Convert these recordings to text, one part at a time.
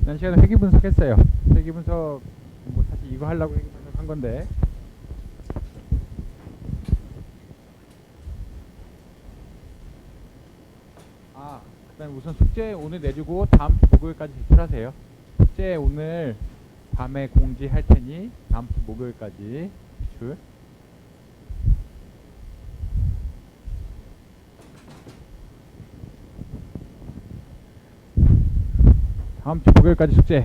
지난 시간에 회귀 분석했어요. 회귀 분석 뭐 사실 이거 하려고 회귀 분석한 건데 그다음 우선 숙제 오늘 내주고 다음 주 목요일까지 제출하세요. 숙제 오늘 밤에 공지할 테니 다음 주 목요일까지 제출. 다음 주 목요일까지 숙제.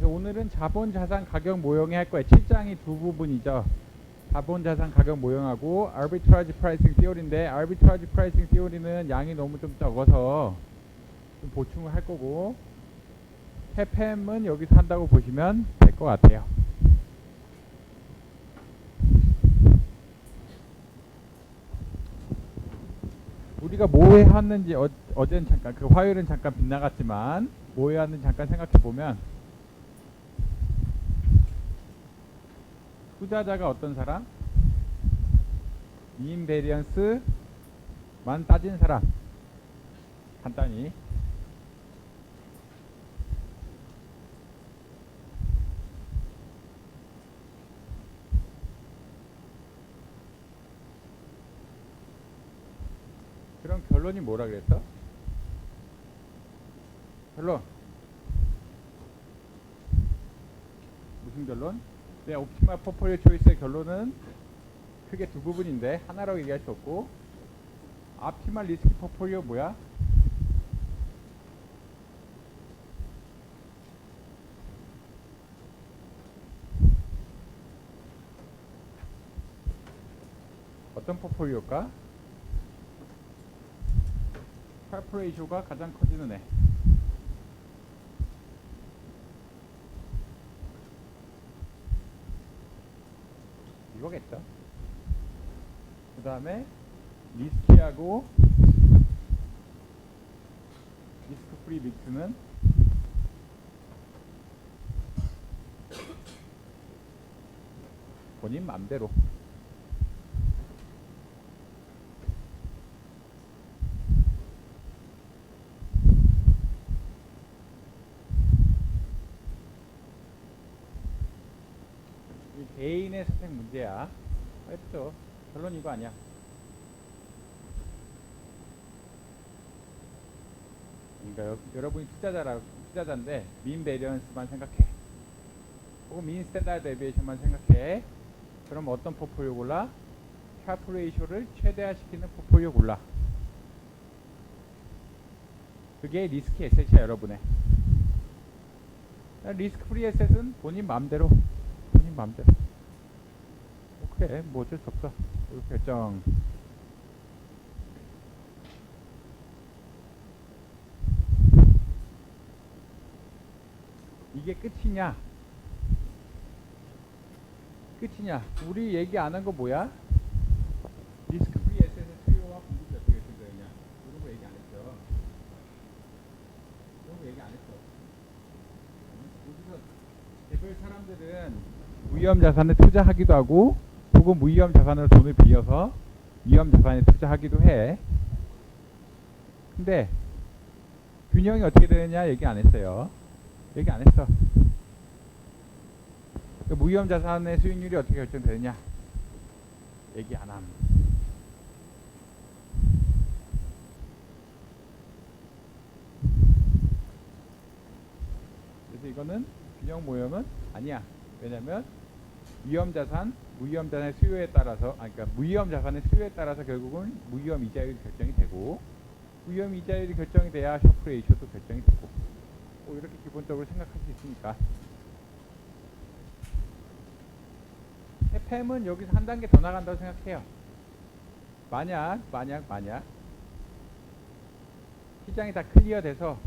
오늘은 자본 자산 가격 모형에 할 거예요. 7장이 두 부분이죠. 자본 자산 가격 모형하고 arbitrage pricing theory인데 arbitrage pricing theory는 양이 너무 좀 적어서 좀 보충을 할 거고 CAPM은 여기서 한다고 보시면 될 것 같아요. 우리가 뭐 해왔는지 어제는 잠깐 화요일은 잠깐 빗나갔지만 뭐 해왔는지 잠깐 생각해 보면 투자자가 어떤 사람? 민 베리언스만 따진 사람. 간단히 그럼 결론이 뭐라 그랬어? 결론 무슨 결론? 네, 옵티멀 포폴리오 초이스의 결론은 크게 두 부분인데 하나라고 얘기할 수 없고 옵티멀 리스크 포폴리오 뭐야? 어떤 포폴리오일까? 샬프 레이쇼가 가장 커지는 애. 이거겠죠. 그 다음에 리스키하고 리스크 프리 믹스는 본인 맘대로. 이 개인의 선택 문제야. 했죠. 결론 이거 아니야. 그러니까 여러분이 투자자인데 민 베리언스만 생각해. 혹은 민 스탠다드 데비에이션만 생각해. 그럼 어떤 포폴리오 골라? 샤프 레이쇼를 최대화시키는 포폴리오 골라. 그게 리스크 에셋이야, 여러분의. 리스크 프리 에셋은 본인 맘대로. 그래, 뭐 어쩔 수 없어. 이렇게 결정. 이게 끝이냐? 우리 얘기 안 한 거 뭐야? 리스크 프리 에셋의 수요와 공급이 어떻게 결정되느냐? 이런 거 얘기 안 했죠. 여기서 개별 사람들은 무위험 자산에 투자하기도 하고 혹은 무위험 자산으로 돈을 빌려서 위험 자산에 투자하기도 해. 근데 균형이 어떻게 되느냐 얘기 안 했어요. 무위험 자산의 수익률이 어떻게 결정되느냐 얘기 안 함. 그래서 이거는 균형 모형은 아니야. 왜냐면 위험 자산, 무위험 자산의 수요에 따라서, 그러니까 무위험 자산의 수요에 따라서 결국은 무위험 이자율이 결정이 되고, 무위험 이자율이 결정이 돼야 샤프 레이쇼도 결정이 되고, 이렇게 기본적으로 생각할 수 있으니까. CAPM은 여기서 한 단계 더 나간다고 생각해요. 만약 시장이 다 클리어돼서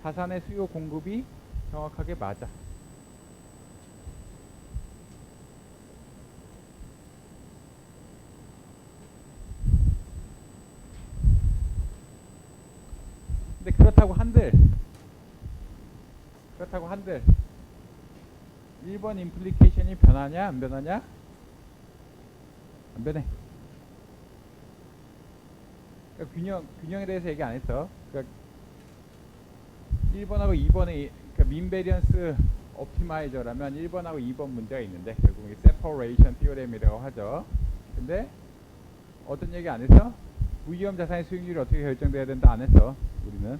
자산의 수요 공급이 정확하게 맞아. 근데 그렇다고 한들 1번 임플리케이션이 변하냐 안 변하냐? 안 변해. 그러니까 균형에 대해서 얘기 안 했어. 그러니까 1번하고 2번의 그러니까 민베리언스 옵티마이저라면 1번하고 2번 문제가 있는데 결국 이 세퍼레이션 티오렘이라고 하죠. 근데 어떤 얘기 안 했어? 무위험 자산의 수익률이 어떻게 결정돼야 된다 안 했어 우리는.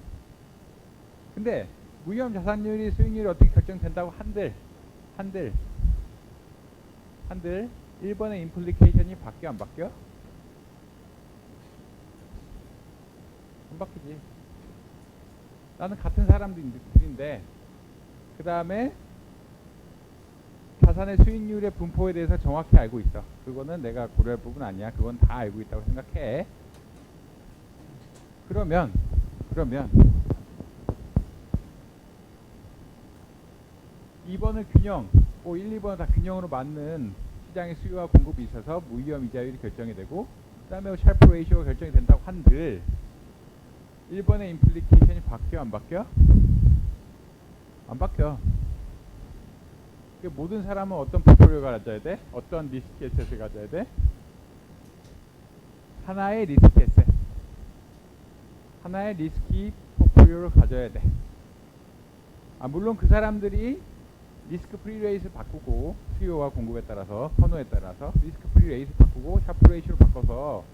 근데 무위험 자산율이 수익률이 어떻게 결정된다고 한들 1번의 임플리케이션이 바뀌어 안 바뀌어? 안 바뀌지. 나는 같은 사람들인데 그 다음에 자산의 수익률의 분포에 대해서 정확히 알고 있어. 그거는 내가 고려할 부분 아니야. 그건 다 알고 있다고 생각해. 그러면 2번을 균형, 1, 2번은 다 균형으로 맞는 시장의 수요와 공급이 있어서 무위험 이자율이 결정이 되고 그 다음에 샤프 레이쇼가 결정이 된다고 한들 1번의 임플리케이션이 바뀌어 안 바뀌어? 안 바뀌어. 모든 사람은 어떤 포트폴리오가 가져야 돼? 어떤 리스키 에셋을 가져야 돼? 하나의 리스키 에셋. 하나의 리스키 포트폴리오를 가져야 돼. 물론 그 사람들이 리스크 프리 레이트를 바꾸고 수요와 공급에 따라서 선호에 따라서 리스크 프리 레이트를 바꾸고 샤프 레이쇼를 바꿔서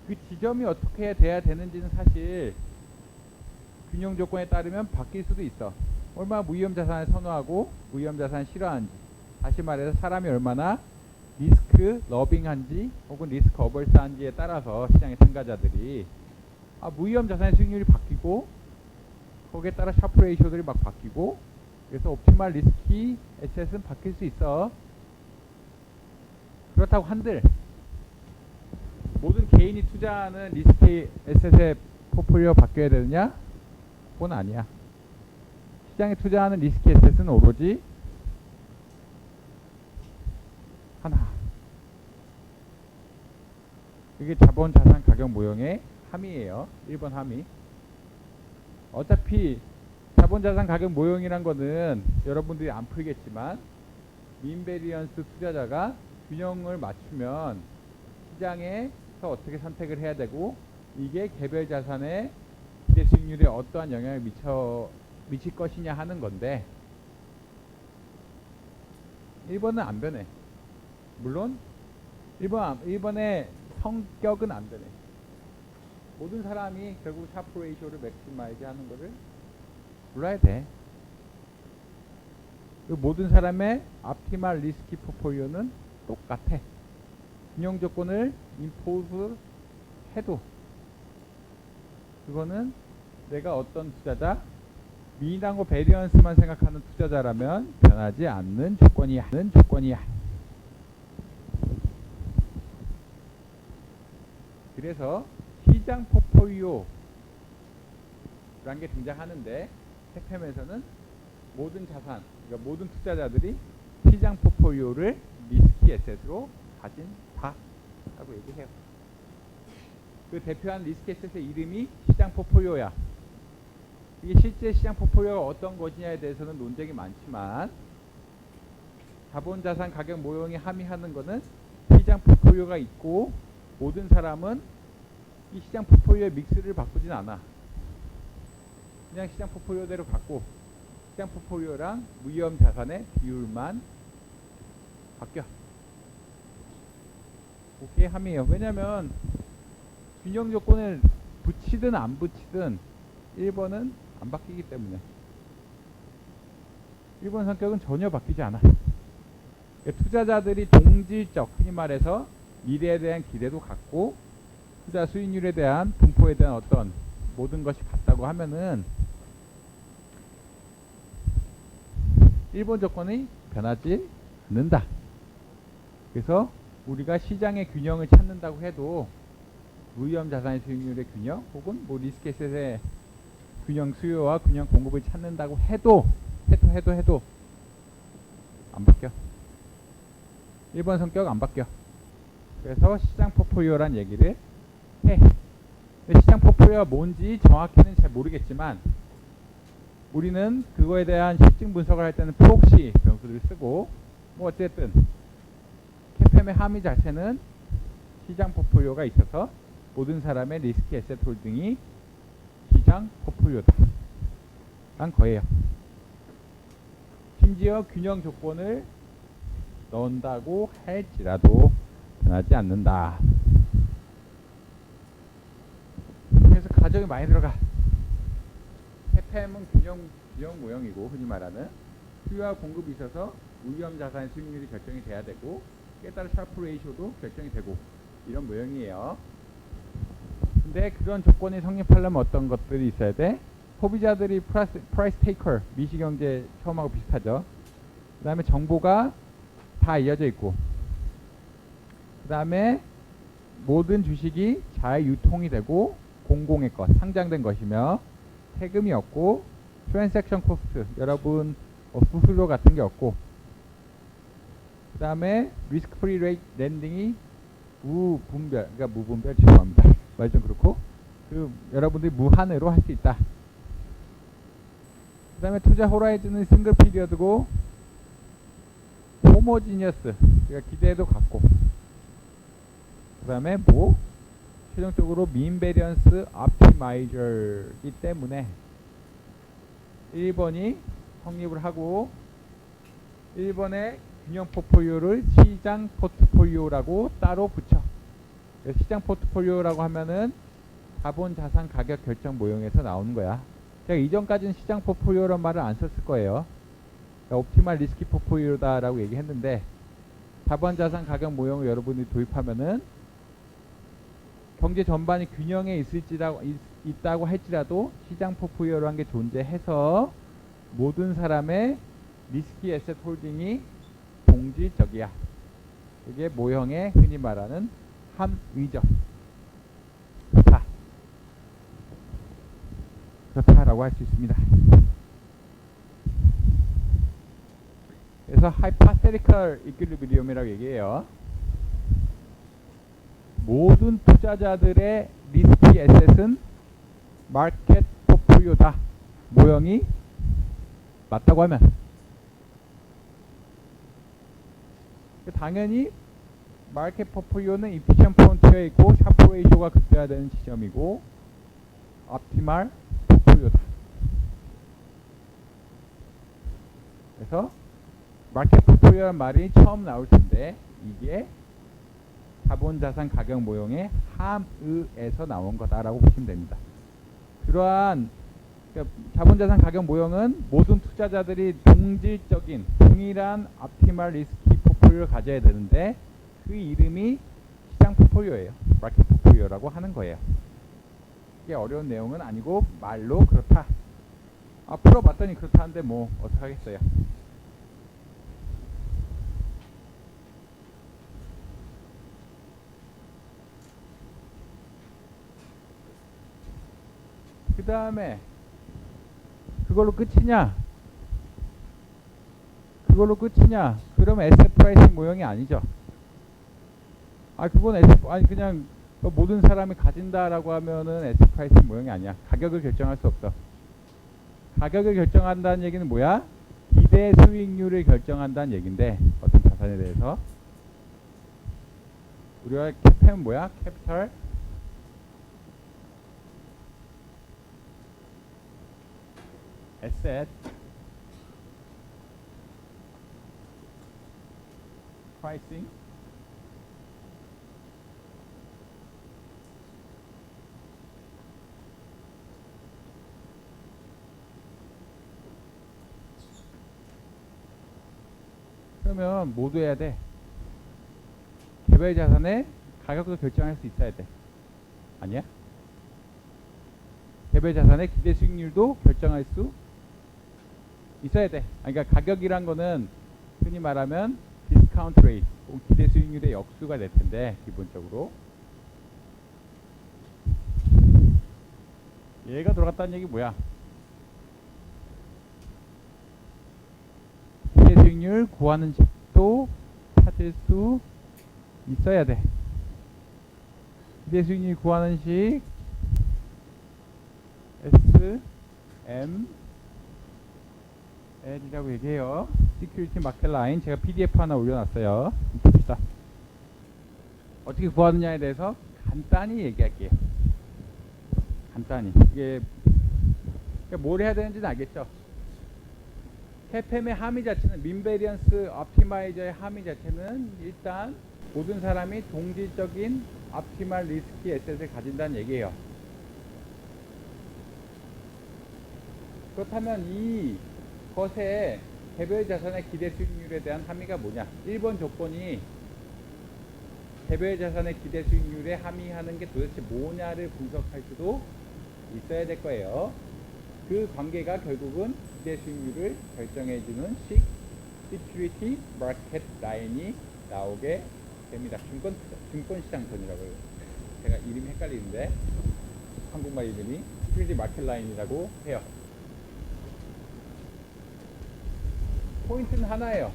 그 지점이 어떻게 돼야 되는지는 사실 균형 조건에 따르면 바뀔 수도 있어. 얼마나 무위험 자산을 선호하고 무위험 자산을 싫어하는지, 다시 말해서 사람이 얼마나 리스크 러빙한지 혹은 리스크 어벌스한지에 따라서 시장의 참가자들이 무위험 자산의 수익률이 바뀌고 거기에 따라 샤프 레이쇼들이 막 바뀌고 그래서 옵티멀 리스키 에셋은 바뀔 수 있어. 그렇다고 한들 모든 개인이 투자하는 리스키 에셋의 포트폴리오 바뀌어야 되느냐? 그건 아니야. 시장에 투자하는 리스키 에셋은 오로지 하나. 이게 자본 자산 가격 모형의 함의예요. 1번 함의. 어차피 자본 자산 가격 모형이란 거는 여러분들이 안 풀겠지만 민베리언스 투자자가 균형을 맞추면 시장에서 어떻게 선택을 해야 되고 이게 개별 자산의 기대 수익률에 어떠한 영향을 미칠 것이냐 하는 건데 1번은 안 변해. 물론 1번의 성격은 안 변해. 모든 사람이 결국 샤프 레이쇼를 맥시마이즈 하는 거를 몰라야 돼. 모든 사람의 optimal 리스키 포트폴리오는 똑같아. 균형 조건을 임포즈 해도 그거는 내가 어떤 투자자, 미인하고 베리언스만 생각하는 투자자라면 변하지 않는 조건이야. 그래서 시장 포트폴리오라는 게 등장하는데 텍팸에서는 모든 자산, 그러니까 모든 투자자들이 시장 포트폴리오를 리스키 에셋으로 가진다라고 얘기해요. 그 대표한 리스키 에셋의 이름이 시장 포트폴리오야. 이게 실제 시장 포트폴리오가 어떤 것이냐에 대해서는 논쟁이 많지만 자본 자산 가격 모형이 함의하는 것은 시장 포트폴리오가 있고 모든 사람은 이 시장 포트폴리오의 믹스를 바꾸진 않아. 그냥 시장 포트폴리오대로 갖고 시장 포트폴리오랑 무위험 자산의 비율만 바뀌어. 그게 함의예요. 왜냐면 균형 조건을 붙이든 안 붙이든 1번은 안 바뀌기 때문에 1번 성격은 전혀 바뀌지 않아. 투자자들이 동질적, 흔히 말해서 미래에 대한 기대도 갖고 투자 수익률에 대한 분포에 대한 어떤 모든 것이 같다고 하면은 1번 조건이 변하지 않는다. 그래서 우리가 시장의 균형을 찾는다고 해도 무위험 자산의 수익률의 균형 혹은 리스크 에셋의 균형 수요와 균형 공급을 찾는다고 해도 안 바뀌어. 1번 성격 안 바뀌어. 그래서 시장 포트폴리오란 얘기를 해. 근데 시장 포트폴리오가 뭔지 정확히는 잘 모르겠지만 우리는 그거에 대한 실증 분석을 할 때는 프록시 변수를 쓰고 어쨌든 캡팸의 함의 자체는 시장 포트폴리오가 있어서 모든 사람의 리스키 에셋 홀딩이 시장 포트폴리오다. 거예요. 심지어 균형 조건을 넣는다고 할지라도 변하지 않는다. 그래서 가정이 많이 들어가. CPM은 균형 모형이고, 흔히 말하는 수요와 공급이 있어서 무위험 자산의 수익률이 결정이 돼야 되고, 그에 따라 샤프 레이쇼도 결정이 되고, 이런 모형이에요. 근데 그런 조건이 성립하려면 어떤 것들이 있어야 돼? 소비자들이 프라이스 테이커, 미시경제 처음하고 비슷하죠. 그 다음에 정보가 다 이어져 있고, 그 다음에 모든 주식이 잘 유통이 되고 공공의 것, 상장된 것이며 세금이 없고 트랜잭션 코스트, 여러분 수수료 같은 게 없고, 그 다음에 리스크 프리 레이트 랜딩이 무분별, 그러니까 무분별, 죄송합니다. 말 좀 그렇고, 여러분들이 무한으로 할 수 있다. 그 다음에 투자 호라이즌은 싱글 피리어드고 호모지니어스, 그러니까 기대도 같고, 그 다음에 최종적으로 민 베리언스 옵티마이저이기 때문에 1번이 성립을 하고, 1번의 균형 포트폴리오를 시장 포트폴리오라고 따로 붙여. 시장 포트폴리오라고 하면은 자본 자산 가격 결정 모형에서 나오는 거야. 제가 이전까지는 시장 포트폴리오란 말을 안 썼을 거예요. 옵티멀 리스키 포트폴리오다라고 얘기했는데, 자본 자산 가격 모형을 여러분이 도입하면은 경제 전반이 균형에 있다고 할지라도 시장 포트폴리오라는 게 존재해서 모든 사람의 리스키 에셋 홀딩이 동질적이야. 이게 모형의 흔히 말하는 함의적. 그렇다라고 할 수 있습니다. 그래서 하이파세티컬 이퀄리브리엄이라고 얘기해요. 모든 투자자들의 리스키 에셋은 마켓 포트폴리오다. 모형이 맞다고 하면 당연히 마켓 포트폴리오는 이피션 프론티어에 있고 샤프 레이쇼가 극대화되는 지점이고 옵티멀 포트폴리오다. 그래서 마켓 포트폴리오라는 말이 처음 나올 텐데, 이게 자본자산 가격 모형의 함의에서 나온 거다라고 보시면 됩니다. 그러한 자본자산 가격 모형은 모든 투자자들이 동질적인 동일한 옵티멀 리스키 포트폴리오를 가져야 되는데, 그 이름이 시장 포트폴리오예요. 마켓 포트폴리오라고 하는 거예요. 이게 어려운 내용은 아니고 말로 그렇다. 풀어봤더니 그렇다는데 뭐 어떡하겠어요. 그 다음에 그걸로 끝이냐? 그러면 에셋 프라이싱 모형이 아니죠. 그건 그냥 모든 사람이 가진다라고 하면은 에셋 프라이싱 모형이 아니야. 가격을 결정할 수 없어. 가격을 결정한다는 얘기는 뭐야? 기대 수익률을 결정한다는 얘긴데, 어떤 자산에 대해서 우리가 CAPM은 뭐야? 캐피털 에셋 프라이싱 그러면 모두 해야 돼. 개별 자산의 가격도 결정할 수 있어야 돼. 아니야? 개별 자산의 기대 수익률도 결정할 수 있어야 돼. 그러니까 가격이란 거는 흔히 말하면 디스카운트 레이트, 기대 수익률의 역수가 될 텐데, 기본적으로 얘가 들어갔다는 얘기 뭐야? 기대 수익률 구하는 식도 찾을 수 있어야 돼. 기대 수익률 구하는 식 SML이라고 얘기해요. 시큐리티 마켓 라인, 제가 PDF 하나 올려놨어요. 봅시다. 어떻게 구하느냐에 대해서 간단히 얘기할게요. 간단히. 이게 그러니까 뭘 해야 되는지는 알겠죠? CAPM의 함의 자체는 민베리언스 옵티마이저의 함의 자체는 일단 모든 사람이 동질적인 옵티말 리스키 에셋을 가진다는 얘기예요. 그렇다면 이 것의 개별 자산의 기대 수익률에 대한 함의가 뭐냐? 1번 조건이 개별 자산의 기대 수익률에 함의하는 게 도대체 뭐냐를 분석할 수도 있어야 될 거예요. 그 관계가 결국은 기대 수익률을 결정해주는 Security Market Line이 나오게 됩니다. 증권시장선이라고 해요. 제가 이름이 헷갈리는데 한국말 이름이 Security Market Line이라고 해요. 포인트는 하나예요.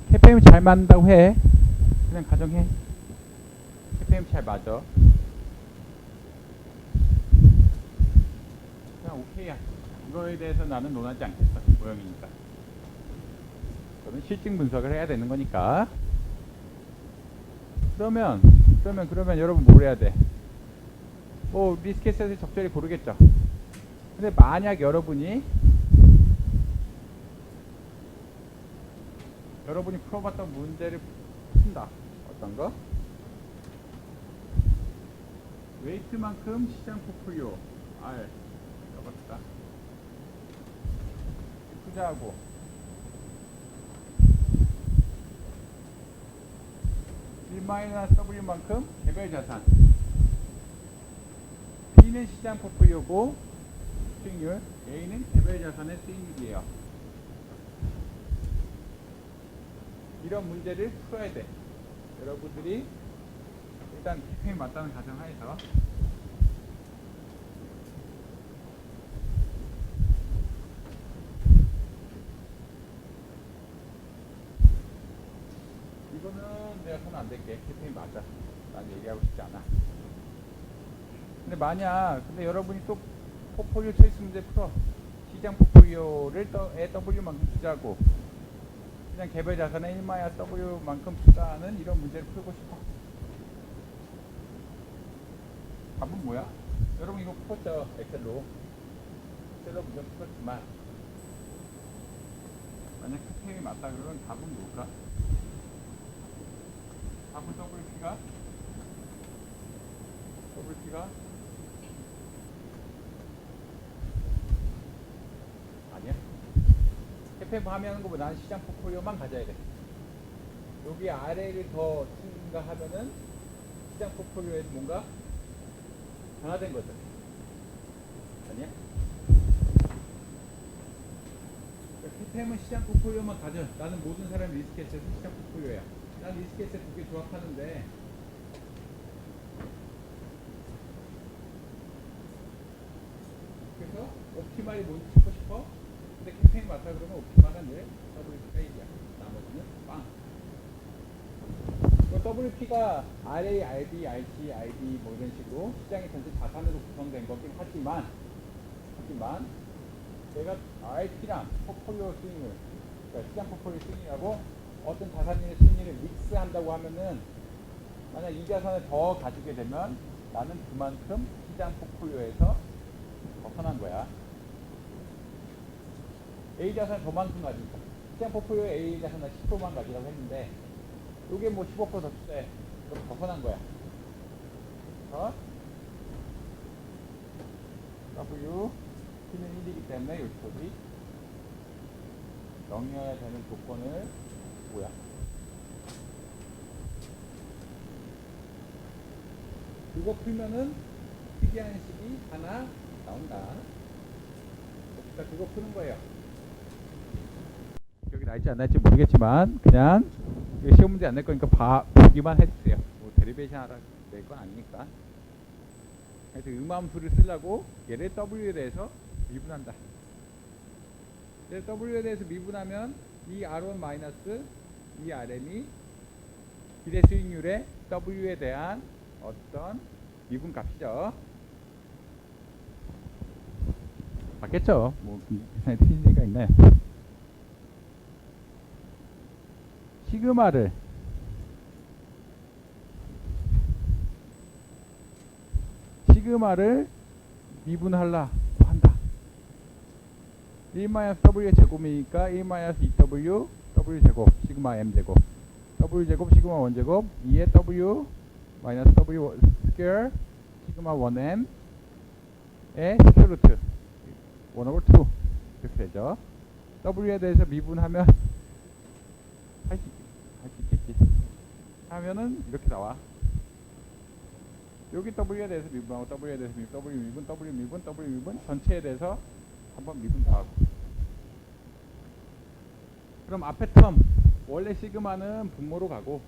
CAPM 잘 맞는다고 해. 그냥 가정해. CAPM 잘 맞아. 그냥 오케이야. 이거에 대해서 나는 논하지 않겠어. 모형이니까. 그러면 실증 분석을 해야 되는 거니까. 그러면 여러분 뭘 해야 돼? 뭐 리스크 에셋을 적절히 고르겠죠. 근데 만약 여러분이 풀어봤던 문제를 푼다. 어떤 거? 웨이트만큼 시장 포트폴리오 R 적었다. 투자하고 (1-W만큼) 개별 자산. B는 시장 포트폴리오고 수익률, A는 개별 자산의 수익률이에요. 이런 문제를 풀어야 돼. 여러분들이 일단 CAPM이 맞다는 가정하에서 이거는 내가 손 안 댈게. CAPM이 맞아. 난 얘기하고 싶지 않아. 근데 여러분이 또 포트폴리오 초이스 문제 풀어. 시장 포트폴리오를 W만큼 투자하고 그냥 개별 자산의 1-W만큼 투자하는 이런 문제를 풀고 싶어. 답은 뭐야? 여러분 이거 풀었죠? 엑셀로 문제 풀었지만 만약 CAPM이 맞다 그러면 답은 뭘까? 답은 WP가 아니야. CAPM 함의하는 것보다 나는 시장 포트폴리오만 가져야 돼. 여기 아래를 더 증가하면은 시장 포트폴리오에서 뭔가 변화된 거죠. 아니야? CAPM은 시장 포트폴리오만 가져. 나는 모든 사람의 리스크 에셋은 시장 포트폴리오야. 난 리스크 에셋 두 개 조합하는데 그래서 옵티말이 뭔지 찾고 싶어. 근데 CAPM이 맞다 그러면 옵티말은 늘 WP가 나머지는 빵. WP가 RA, RB, RC, RD 뭐 이런 식으로 시장의 전체 자산으로 구성된 거긴 하지만 내가 RP랑 포트폴리오 수익률, 그러니까 시장 포트폴리오 수익률하고 어떤 자산의 수익률을 믹스한다고 하면은 만약 이 자산을 더 가지게 되면 나는 그만큼 시장 포트폴리오에서 벗어난 거야. A 자산을 더만큼 가지니까 시장 포트폴리오에 A 자산을 10%만 가지라고 했는데 요게 뭐 15% 더 투자해. 그럼 벗어난 거야. W P는 1이기 때문에 요쪽이 0이어야 되는 조건을 뭐야? 이거 풀면은 특이한 식이 하나 나온다. 그러니까 그거 푸는 거예요. 기억이 날지 안 날지 모르겠지만 그냥 시험 문제 안 낼 거니까 보기만 해주세요. 뭐 데리베이션 하라 낼 건 아니니까. 그래서 음함수를 쓰려고 얘를 W에 대해서 미분한다. W에 대해서 미분하면 이 R1 마이너스 이 RM이 기대 수익률의 W에 대한 어떤 미분 값이죠. 맞겠죠? 뭐 세상에 틀린 얘기가 있나요? 시그마를 미분하려 한다. 1-w의 제곱이니까 1-2w w 제곱 시그마 m 제곱 w 제곱 시그마 1 제곱 2의 w 마이너스 w 스퀘어 시그마 1m 의 스퀘어 루트 1/2 이렇게 되죠. w에 대해서 미분하면 할 수 있겠지. 하면은 이렇게 나와. 여기 w에 대해서 미분하고 w에 대해서 w 미분 전체에 대해서 한번 미분 더하고. 그럼 앞에 텀 원래 시그마는 분모로 가고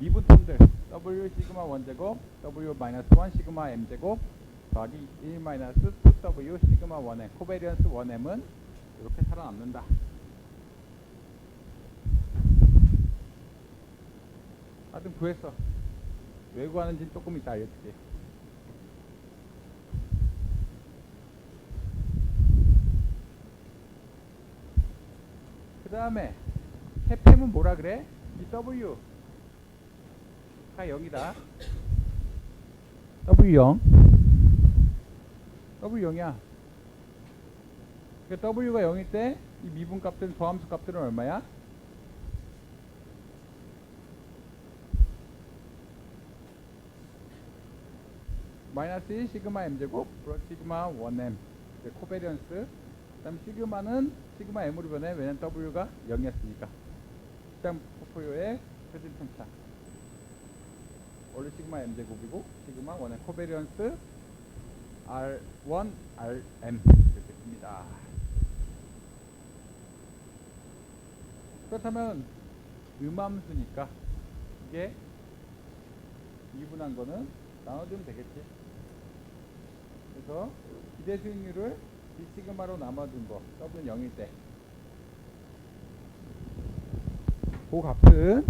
미분 텀들 w 시그마 1 제곱 w 마이너스 1 시그마 m 제곱 더하기 1 마이너스 2w 시그마 1m 코베리언스 1m은 이렇게 살아남는다. 하여튼 구했어. 왜 구하는지 조금 이따 알려줄게. 그 다음에 해팸은 뭐라 그래? 이 W가 0이다. W0 W0이야. 그러니까 W가 0일 때 이 미분 값들은 도함수 값들은 얼마야? 마이너스 1 시그마 m제곱 플러스 시그마 1m 코베리언스. 그 다음에 시그마는 시그마 m으로 변해. 왜냐면 w가 0이었으니까. 일단 포포요의 표준 편차 원래 시그마 m제곱이고 시그마 1m 코베리언스 R1 RM 이렇게 씁니다. 그렇다면 음함수니까 이게 미분한 거는 나눠주면 되겠지. 그래서 기대 수익률을 이 시그마로 나눠준 거 W는 0일 때 그 값은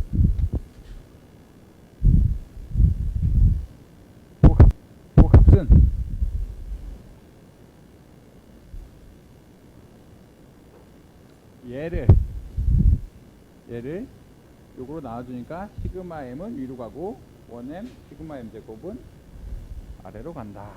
얘를 요거로 나눠주니까 시그마 m은 위로 가고 1m 시그마 m 제곱은 아래로 간다.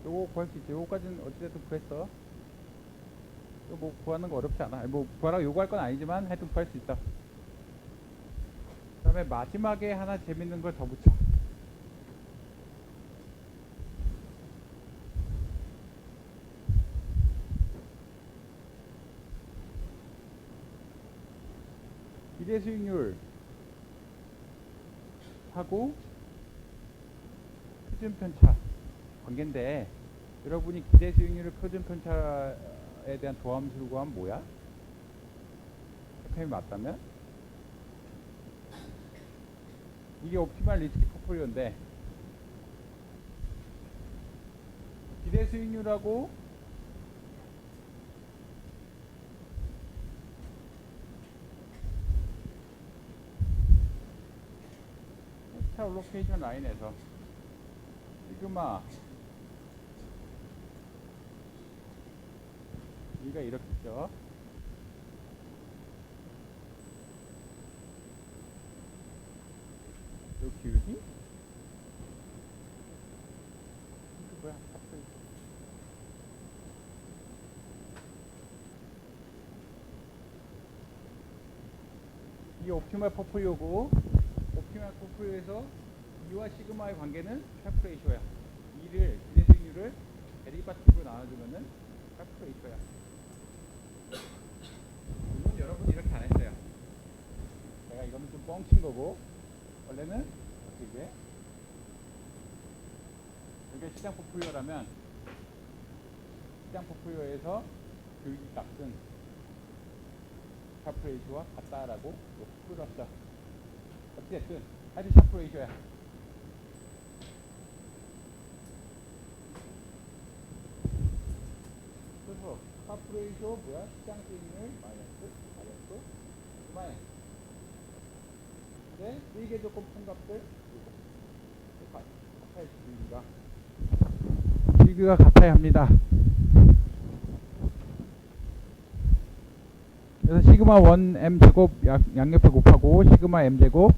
요거 구할 수 있지. 요거까지는 어찌됐든 구했어. 뭐 구하는 거 어렵지 않아. 뭐 구하라고 요구할 건 아니지만 하여튼 구할 수 있어. 그 다음에 마지막에 하나 재밌는 걸 더 붙여. 기대 수익률 하고 표준 편차 관계인데, 여러분이 기대 수익률을 표준 편차에 대한 도함수로 구하면 뭐야? 해팸이 맞다면? 이게 옵티멀 리스크 포트폴리오인데 기대 수익률하고 스타 알로케이션 라인에서 시그마 이가 이렇게 있죠. 요 기울기? 이게 뭐야? 갑자기. 이게 옵티멀 포트폴리오고, 옵티멀 포트폴리오에서 E와 시그마의 관계는 샤프 레이쇼야. E를 기대 수익률을 데리바티브로 나눠주면은 샤프 레이쇼야. 물론 여러분이 이렇게 안 했어요. 제가 이거는 좀 뻥친 거고, 원래는 어떻게 이게 시장 포트폴리오라면 시장 포트폴리오에서 교육이 값은 샤프 레이쇼와 같다라고 풀었어. 어쨌든 하여튼 샤프 레이쇼야. 그래서 스캅 레이쇼 뭐야? 시장 수익률 마이너스 RF 그만해. 근데 일개 조건 풍값들 같아야 시그가 같아야 합니다. 그래서 시그마 1m 제곱 양옆에 곱하고 시그마 m 제곱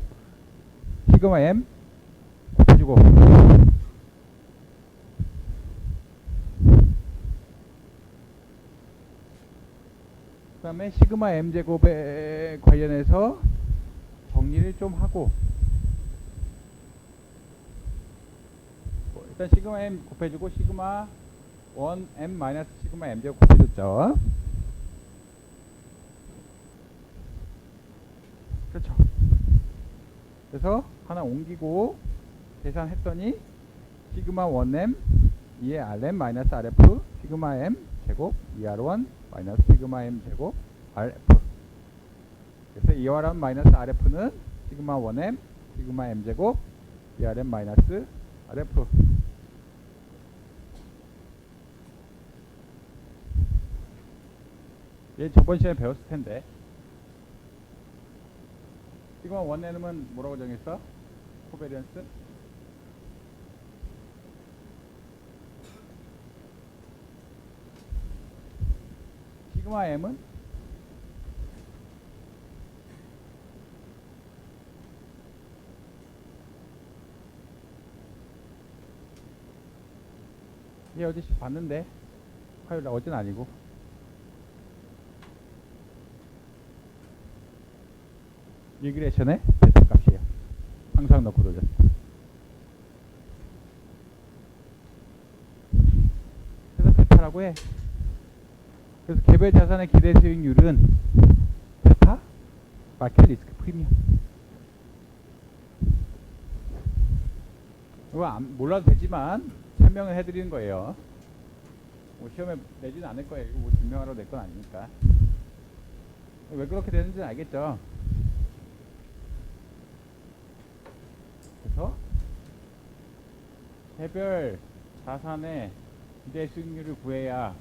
시그마 m 곱해주고 그 다음에 시그마 m 제곱에 관련해서 정리를 좀 하고 일단 시그마 m 곱해주고 시그마 1m 마이너스 시그마 m 제곱 곱해줬죠. 그렇죠. 그래서 하나 옮기고 계산했더니 시그마 1m 2의 rm 마이너스 rf 시그마 m 제곱 2r1 마이너스 시그마 m 제곱 rf. 그래서 2r1 마이너스 rf는 시그마 1m 시그마 m 제곱 2rm 마이너스 rf. 얘 저번 시간에 배웠을 텐데. 시그마 1m은 뭐라고 정했어? 코베리언스? 시그마 m은 얘 어제 봤는데 화요일날 어제는 아니고 리그레션의 베타 값이에요. 항상 넣고 돌렸어. 그래서 베타라고 해. 그래서 개별 자산의 기대 수익률은 베타 마켓 리스크 프리미엄. 이거 몰라도 되지만 설명을 해드리는 거예요. 뭐 시험에 내지는 않을 거예요. 이거 뭐 증명하러 낼 건 아니니까. 왜 그렇게 되는지는 알겠죠. 그래서 개별 자산의 기대 수익률을 구해야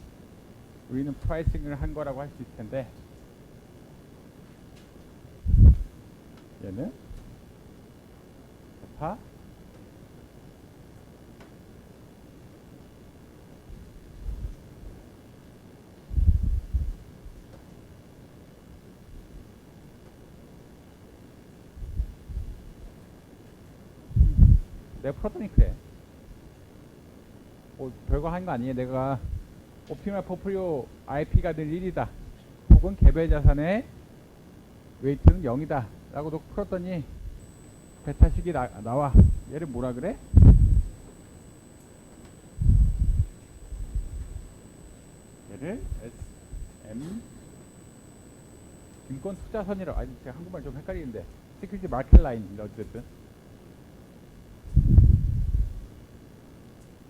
우리는 프라이싱을 한 거라고 할 수 있을 텐데 얘는 베타 내가 풀었더니 그래. 뭐 별거 한 거 아니에요. 내가 옵티멀 포트폴리오 IP가 늘 1이다 혹은 개별 자산의 웨이트는 0이다 라고 놓고 풀었더니 베타식이 나와. 얘를 뭐라 그래? 얘를 SM 증권 투자선이라고. 아니 제가 한국말 좀 헷갈리는데 시큐리티 마켓 라인인데 어쨌든.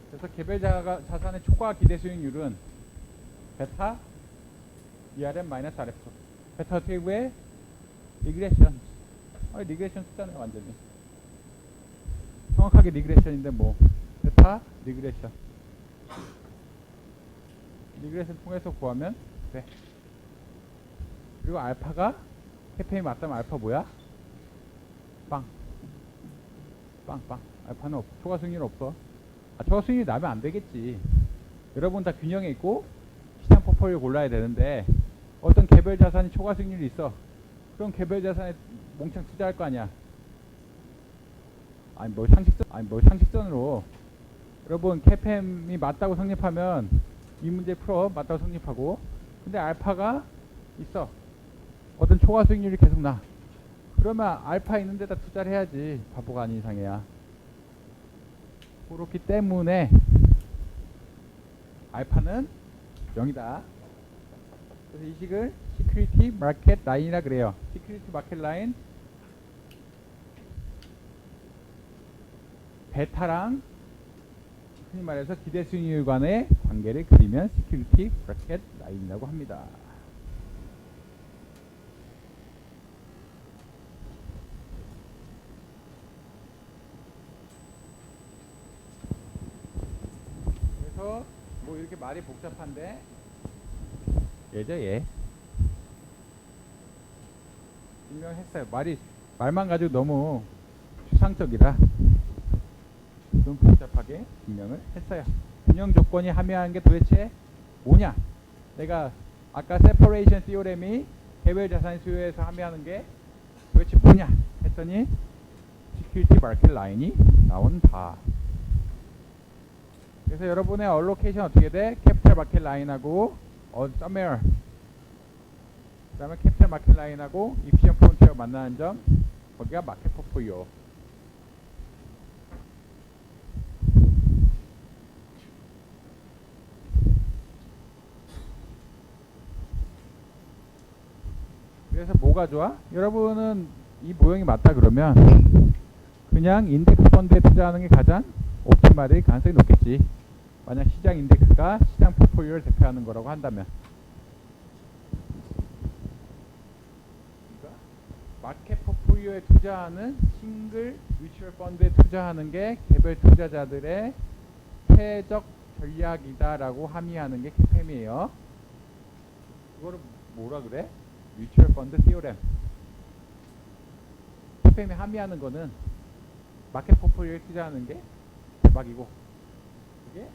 그래서 개별 자산의 초과 기대 수익률은 베타 ERM 마이너스 RF. 베타 어떻게 구해? 리그레션. 리그레션 숫자네 완전히. 정확하게 리그레션인데 뭐 베타 리그레션. 리그레션 통해서 구하면 돼. 그리고 알파가 캐페이 맞다면 알파 뭐야? 빵. 알파는 초과 수익률 없어. 초과 수익률이 나면 안 되겠지. 여러분 다 균형에 있고 시장 포트폴리오 골라야 되는데 어떤 개별 자산이 초과 수익률이 있어. 그럼 개별 자산에 몽창 투자할 거 아니야. 아니 뭐 상식선으로 여러분 캐팸이 맞다고 성립하면 이 문제 풀어. 맞다고 성립하고. 근데 알파가 있어. 어떤 초과 수익률이 계속 나. 그러면 알파 있는 데다 투자를 해야지. 바보가 아닌 이상이야. 그렇기 때문에 알파는 0이다. 그래서 이 식을 시큐리티 마켓 라인이라 그래요. 시큐리티 마켓 라인 베타랑 흔히 말해서 기대 수익률 간의 관계를 그리면 시큐리티 마켓 라인이라고 합니다. 그래서 뭐 이렇게 말이 복잡한데 얘죠, 얘. 증명했어요. 말만 가지고 너무 추상적이라 좀 복잡하게 증명을 했어요. 균형 조건이 함유하는 게 도대체 뭐냐? 내가 아까 세퍼레이션 티오렘이 개별 자산 수요에서 함유하는 게 도대체 뭐냐 했더니 시큐리티 마켓 라인이 나온다. 그래서 여러분의 얼로케이션 어떻게 돼? 캐피탈 마켓 라인하고 somewhere 그 다음에 캐피탈 마켓 라인하고 이피션 프론티어 만나는 점, 거기가 마켓 포트폴리오. 그래서 뭐가 좋아? 여러분은 이 모형이 맞다 그러면 그냥 인덱스 펀드에 투자하는 게 가장 옵티말일 가능성이 높겠지. 만약 시장 인덱스가 시장 포트폴리오를 대표하는 거라고 한다면. 그러니까 마켓 포트폴리오에 투자하는 싱글 뮤추얼 펀드에 투자하는 게 개별 투자자들의 최적 전략이다라고 함의하는 게 캐팸이에요. 그거를 뭐라 그래? 뮤추얼 펀드 티오렘. 캐팸이 함의하는 거는 마켓 포트폴리오에 투자하는 게 대박이고, 그게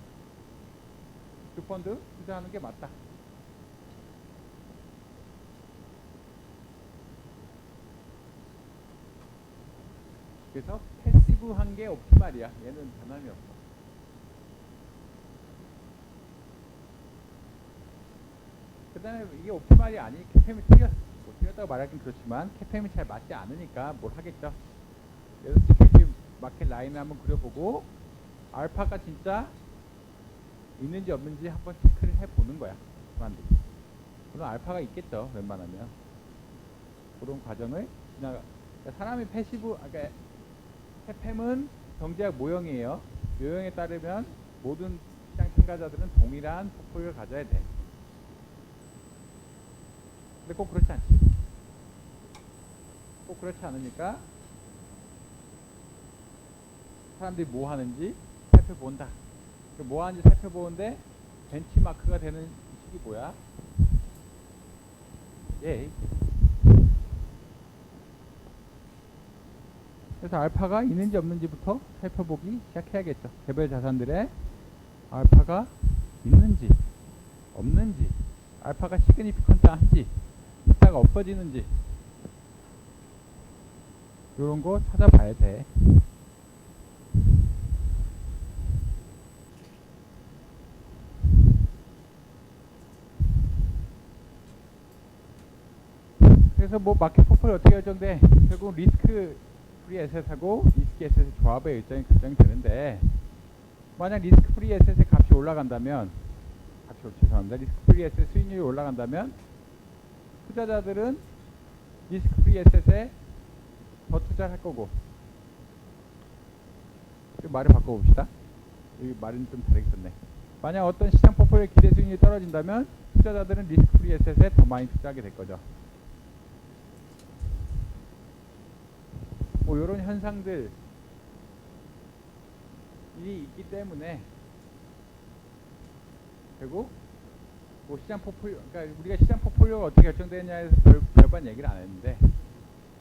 그 펀드 투자하는 게 맞다. 그래서 패시브한 게 옵티말이야. 얘는 변함이 없어. 그 다음에 이게 옵티말이 아니 캐팸이 틀렸어. 뭐 틀렸다고 말하긴 그렇지만 캐팸이 잘 맞지 않으니까 뭘 하겠죠. 그래서 시큐리티 마켓 라인을 한번 그려보고 알파가 진짜 있는지 없는지 한번 체크를 해보는 거야. 사람들이. 물론 알파가 있겠죠. 웬만하면. 그런 과정을 지나가. 그러니까 사람이 패시브, 그러니까 캐팸은 경제학 모형이에요. 모형에 따르면 모든 시장 참가자들은 동일한 포트폴리오를 가져야 돼. 근데 꼭 그렇지 않지. 꼭 그렇지 않으니까 사람들이 뭐 하는지 살펴본다. 뭐 하는지 살펴보는데 벤치마크가 되는 식이 뭐야? 예. 그래서 알파가 있는지 없는지부터 살펴보기 시작해야겠죠. 개별 자산들의 알파가 있는지 없는지, 알파가 시그니피컨트한지, 있다가 없어지는지, 이런 거 찾아봐야 돼. 그래서 뭐 마켓 포트폴리오 어떻게 결정돼? 결국 리스크 프리 에셋하고 리스크 에셋의 조합의 일정이 결정이 되는데, 만약 리스크 프리 에셋의 값이 올라간다면, 죄송합니다. 리스크 프리 에셋 수익률이 올라간다면 투자자들은 리스크 프리 에셋에 더 투자를 할 거고. 말을 바꿔봅시다. 여기 말은 좀 다르게 썼네. 만약 어떤 시장 포트폴리오 기대 수익률이 떨어진다면 투자자들은 리스크 프리 에셋에 더 많이 투자하게 될 거죠. 뭐 이런 현상들이 있기 때문에 결국 뭐 시장 포트폴리오, 그러니까 우리가 시장 포트폴리오가 어떻게 결정되느냐에서 별반 얘기를 안 했는데,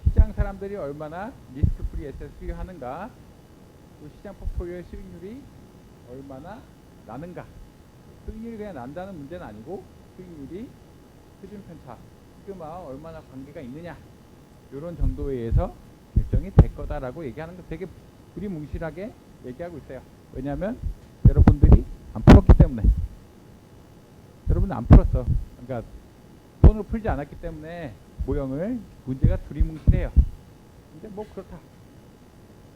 시장 사람들이 얼마나 리스크 프리 에셋 수익하는가, 또 시장 포트폴리오의 수익률이 얼마나 나는가. 수익률이 그냥 난다는 문제는 아니고 수익률이 표준 편차, 시그마와 얼마나 관계가 있느냐, 이런 정도에 의해서 결정이 될 거다라고 얘기하는 거 되게 두리뭉실하게 얘기하고 있어요. 왜냐하면 여러분들이 안 풀었기 때문에. 여러분은 안 풀었어. 그러니까 손으로 풀지 않았기 때문에 모형을 문제가 두리뭉실해요. 근데 뭐 그렇다.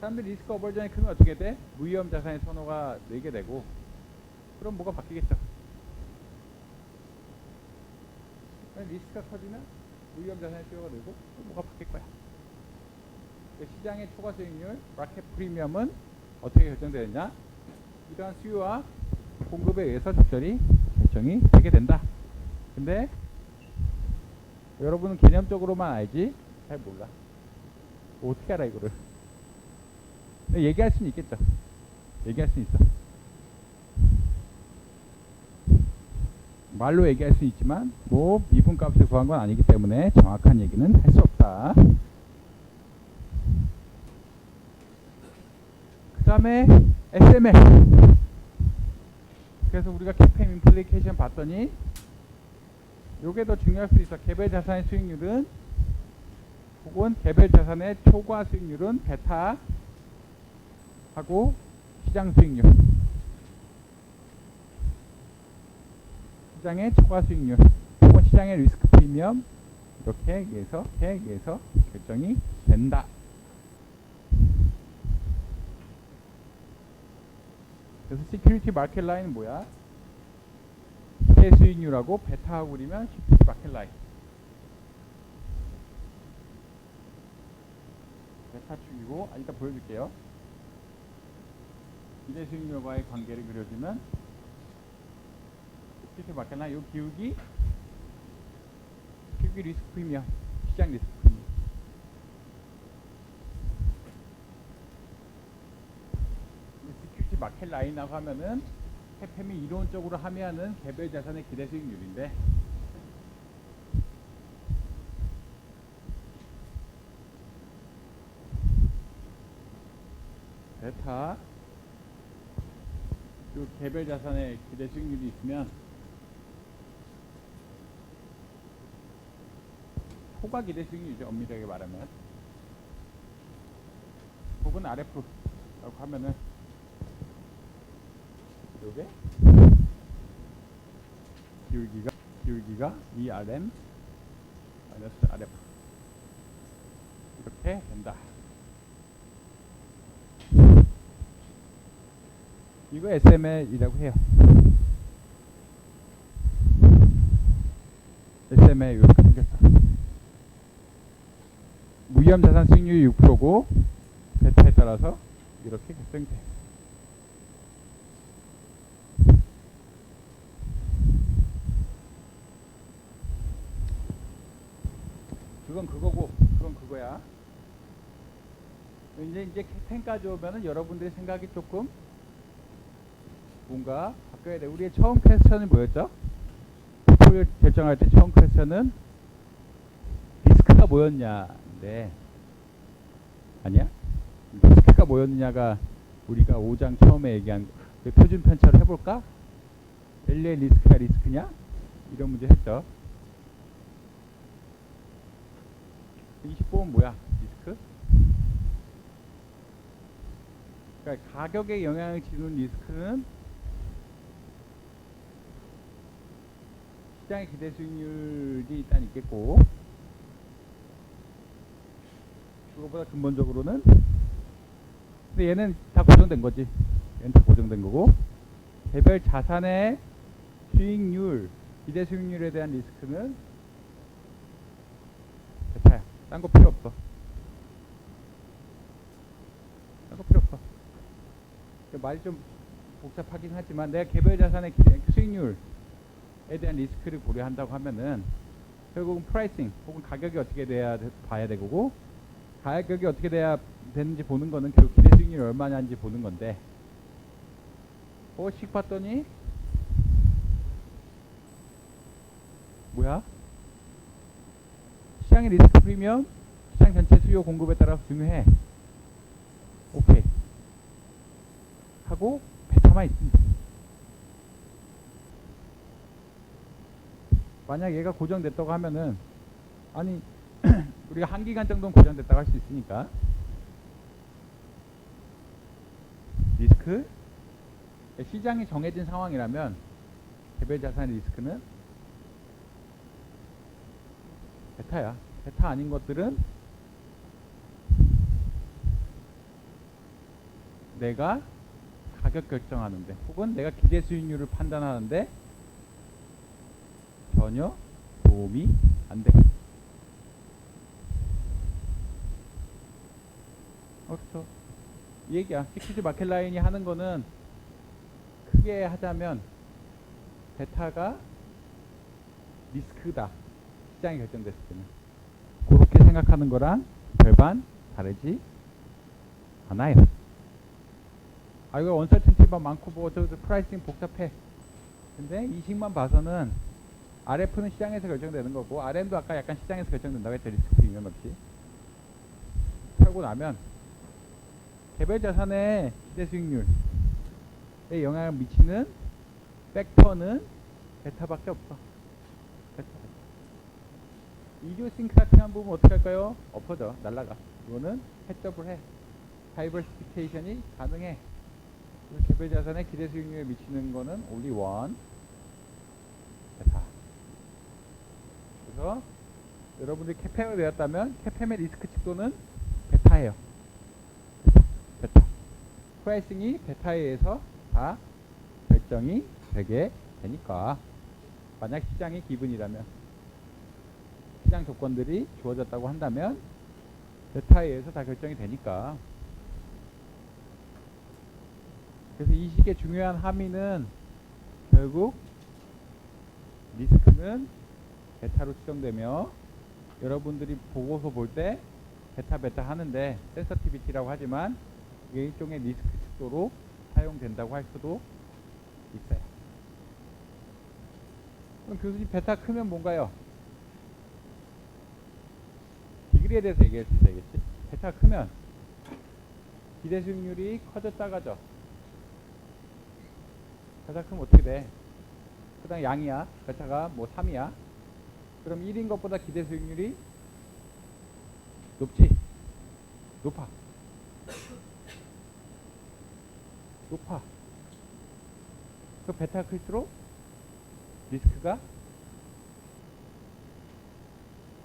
사람들이 리스크 어벌전이 크면 어떻게 돼? 무위험 자산의 선호가 늘게 되고, 그럼 뭐가 바뀌겠죠? 리스크가 커지면 무위험 자산의 수요가 늘고 뭐가 바뀔 거야? 시장의 초과 수익률, 마켓 프리미엄은 어떻게 결정되느냐? 이러한 수요와 공급에 의해서 적절히 결정이 되게 된다. 근데 여러분은 개념적으로만 알지 잘 몰라. 어떻게 알아 이거를? 얘기할 수는 있겠죠. 얘기할 수는 있어. 말로 얘기할 수 있지만 뭐 미분값을 구한 건 아니기 때문에 정확한 얘기는 할 수 없다. 그 다음에 SML. 그래서 우리가 CAPM 임플리케이션 봤더니 요게 더 중요할 수 있어. 개별 자산의 수익률은 혹은 개별 자산의 초과 수익률은 베타 하고 시장 수익률, 시장의 초과 수익률 혹은 시장의 리스크 프리미엄 이렇게 해서 결정이 된다. 그래서 시큐리티 마켓 라인은 뭐야? 기대 수익률하고 베타하고 그리면 시큐리티 마켓 라인. 베타 축이고, 이따 보여줄게요. 기대 수익률과의 관계를 그려주면 시큐리티 마켓 라인, 요 기울기 리스크 프리미엄, 시장 리스크 프리미엄. 시큐리티 마켓 라인이라고 하면은 CAPM이 이론적으로 하면은 개별 자산의 기대 수익률인데, 베타 요 개별 자산의 기대 수익률이 있으면 초과 기대 수익률이죠. 엄밀하게 말하면. 혹은 RF라고 하면은 요게 기울기가 ERM 마이너스 RF 이렇게 된다. 이거 SML이라고 해요. SML 이렇게 생겼어. 무위험 자산 수익률이 6%고 베타에 따라서 이렇게 결정이 돼. 그건 그거고, 그건 그거야. 이제 CAPM까지 오면은 여러분들의 생각이 조금 뭔가 바뀌어야 돼. 우리의 처음 퀘스천은 뭐였죠? 포트폴리오 결정할 때 처음 퀘스천은 리스크가 뭐였냐인데, 아니야? 리스크가 뭐였느냐가 우리가 5장 처음에 얘기한 표준 편차로 해볼까? 밸류의 리스크가 리스크냐? 이런 문제 했죠. 25은 뭐야? 리스크? 그러니까 가격에 영향을 주는 리스크는 시장의 기대 수익률이 일단 있겠고, 그거보다 근본적으로는, 근데 얘는 다 고정된 거지. 얘는 다 고정된 거고, 개별 자산의 수익률, 기대 수익률에 대한 리스크는 베타야. 딴 거 필요 없어. 딴 거 필요 없어. 말이 좀 복잡하긴 하지만, 내가 개별 자산의 기대 수익률에 대한 리스크를 고려한다고 하면은 결국은 프라이싱 혹은 가격이 어떻게 돼야 봐야 되고, 가격이 어떻게 돼야 되는지 보는 거는 결국 기대 수익률이 얼마냐인지 보는 건데, 씩 봤더니 뭐야? 시장의 리스크 프리미엄, 시장 전체 수요 공급에 따라서 중요해. 오케이 하고 베타만 있습니다. 만약 얘가 고정됐다고 하면은, 아니 우리가 한 기간 정도는 고정됐다고 할 수 있으니까, 리스크 시장이 정해진 상황이라면 개별 자산의 리스크는 베타야. 베타 아닌 것들은 내가 가격 결정하는데 혹은 내가 기대 수익률을 판단하는데 전혀 도움이 안 돼. 그렇죠. 이 얘기야. 시큐리티 마켓 라인이 하는 거는 크게 하자면 베타가 리스크다. 시장이 결정됐을 때는. 그렇게 생각하는 거랑 별반 다르지 않아요. 이거 언설턴티가 많고 뭐 저 프라이싱 복잡해. 근데 이 식만 봐서는 RF는 시장에서 결정되는 거고 RM도 아까 약간 시장에서 결정된다고 했죠. 리스크 프리미엄 없이. 털고 나면 개별 자산의 기대 수익률에 영향을 미치는 팩터는 베타밖에 없어. 베타. 이디오싱크라티한 부분 어떻게 할까요? 엎어져. 날라가. 이거는 해접을 해. 다이버시피케이션이 가능해. 개별 자산의 기대 수익률에 미치는 거는 only one. 베타. 그래서 여러분들이 캐팸을 배웠다면 캐팸의 리스크 칙도는 베타예요. 베타. 프라이싱이 베타에 의해서 다 결정이 되게 되니까 만약 시장이 기분이라면 시장 조건들이 주어졌다고 한다면 베타에 의해서 다 결정이 되니까 그래서 이 식의 중요한 함의는 결국 리스크는 베타로 추정되며 여러분들이 보고서 볼 때 베타 하는데 센서티비티라고 하지만 이게 일종의 리스크 척도로 사용된다고 할 수도 있어요. 그럼 교수님 베타 크면 뭔가요? 디그리에 대해서 얘기할 수 있어야겠지. 베타 크면 기대 수익률이 커져 작아져. 베타 크면 어떻게 돼? 그다음 양이야. 베타가 뭐 3이야. 그럼 1인 것보다 기대 수익률이 높지? 높아. 높아. 그 베타가 클수록 리스크가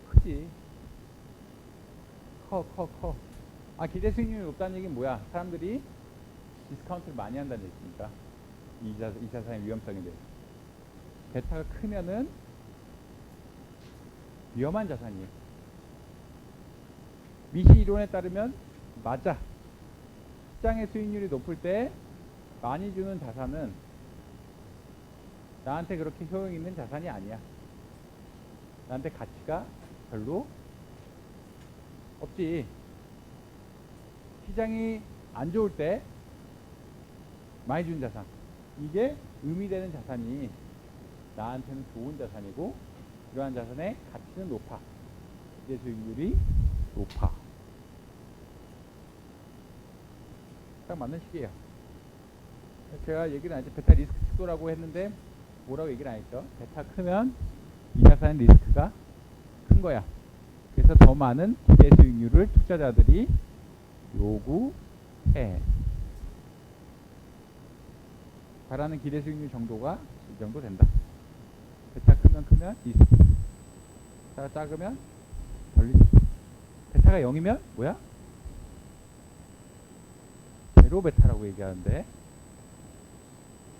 크지. 커. 아, 기대 수익률이 높다는 얘기는 뭐야? 사람들이 디스카운트를 많이 한다는 얘기니까. 이 자산의 위험성에 대해서. 베타가 크면은 위험한 자산이에요. 미시 이론에 따르면 맞아. 시장의 수익률이 높을 때 많이 주는 자산은 나한테 그렇게 효용 있는 자산이 아니야. 나한테 가치가 별로 없지. 시장이 안 좋을 때 많이 주는 자산, 이게 의미되는 자산이 나한테는 좋은 자산이고 이러한 자산의 가치는 높아. 기대 수익률이 높아. 딱 맞는 식이에요. 제가 얘기를 안 했죠. 베타 리스크 척도라고 했는데 뭐라고 얘기를 안 했죠. 베타 크면 이 자산의 리스크가 큰 거야. 그래서 더 많은 기대 수익률을 투자자들이 요구해. 바라는 기대 수익률 정도가 이 정도 된다. 베타 크면 리스크. 베타가 작으면 덜 리스크. 베타가 0이면 뭐야? 제로 베타라고 얘기하는데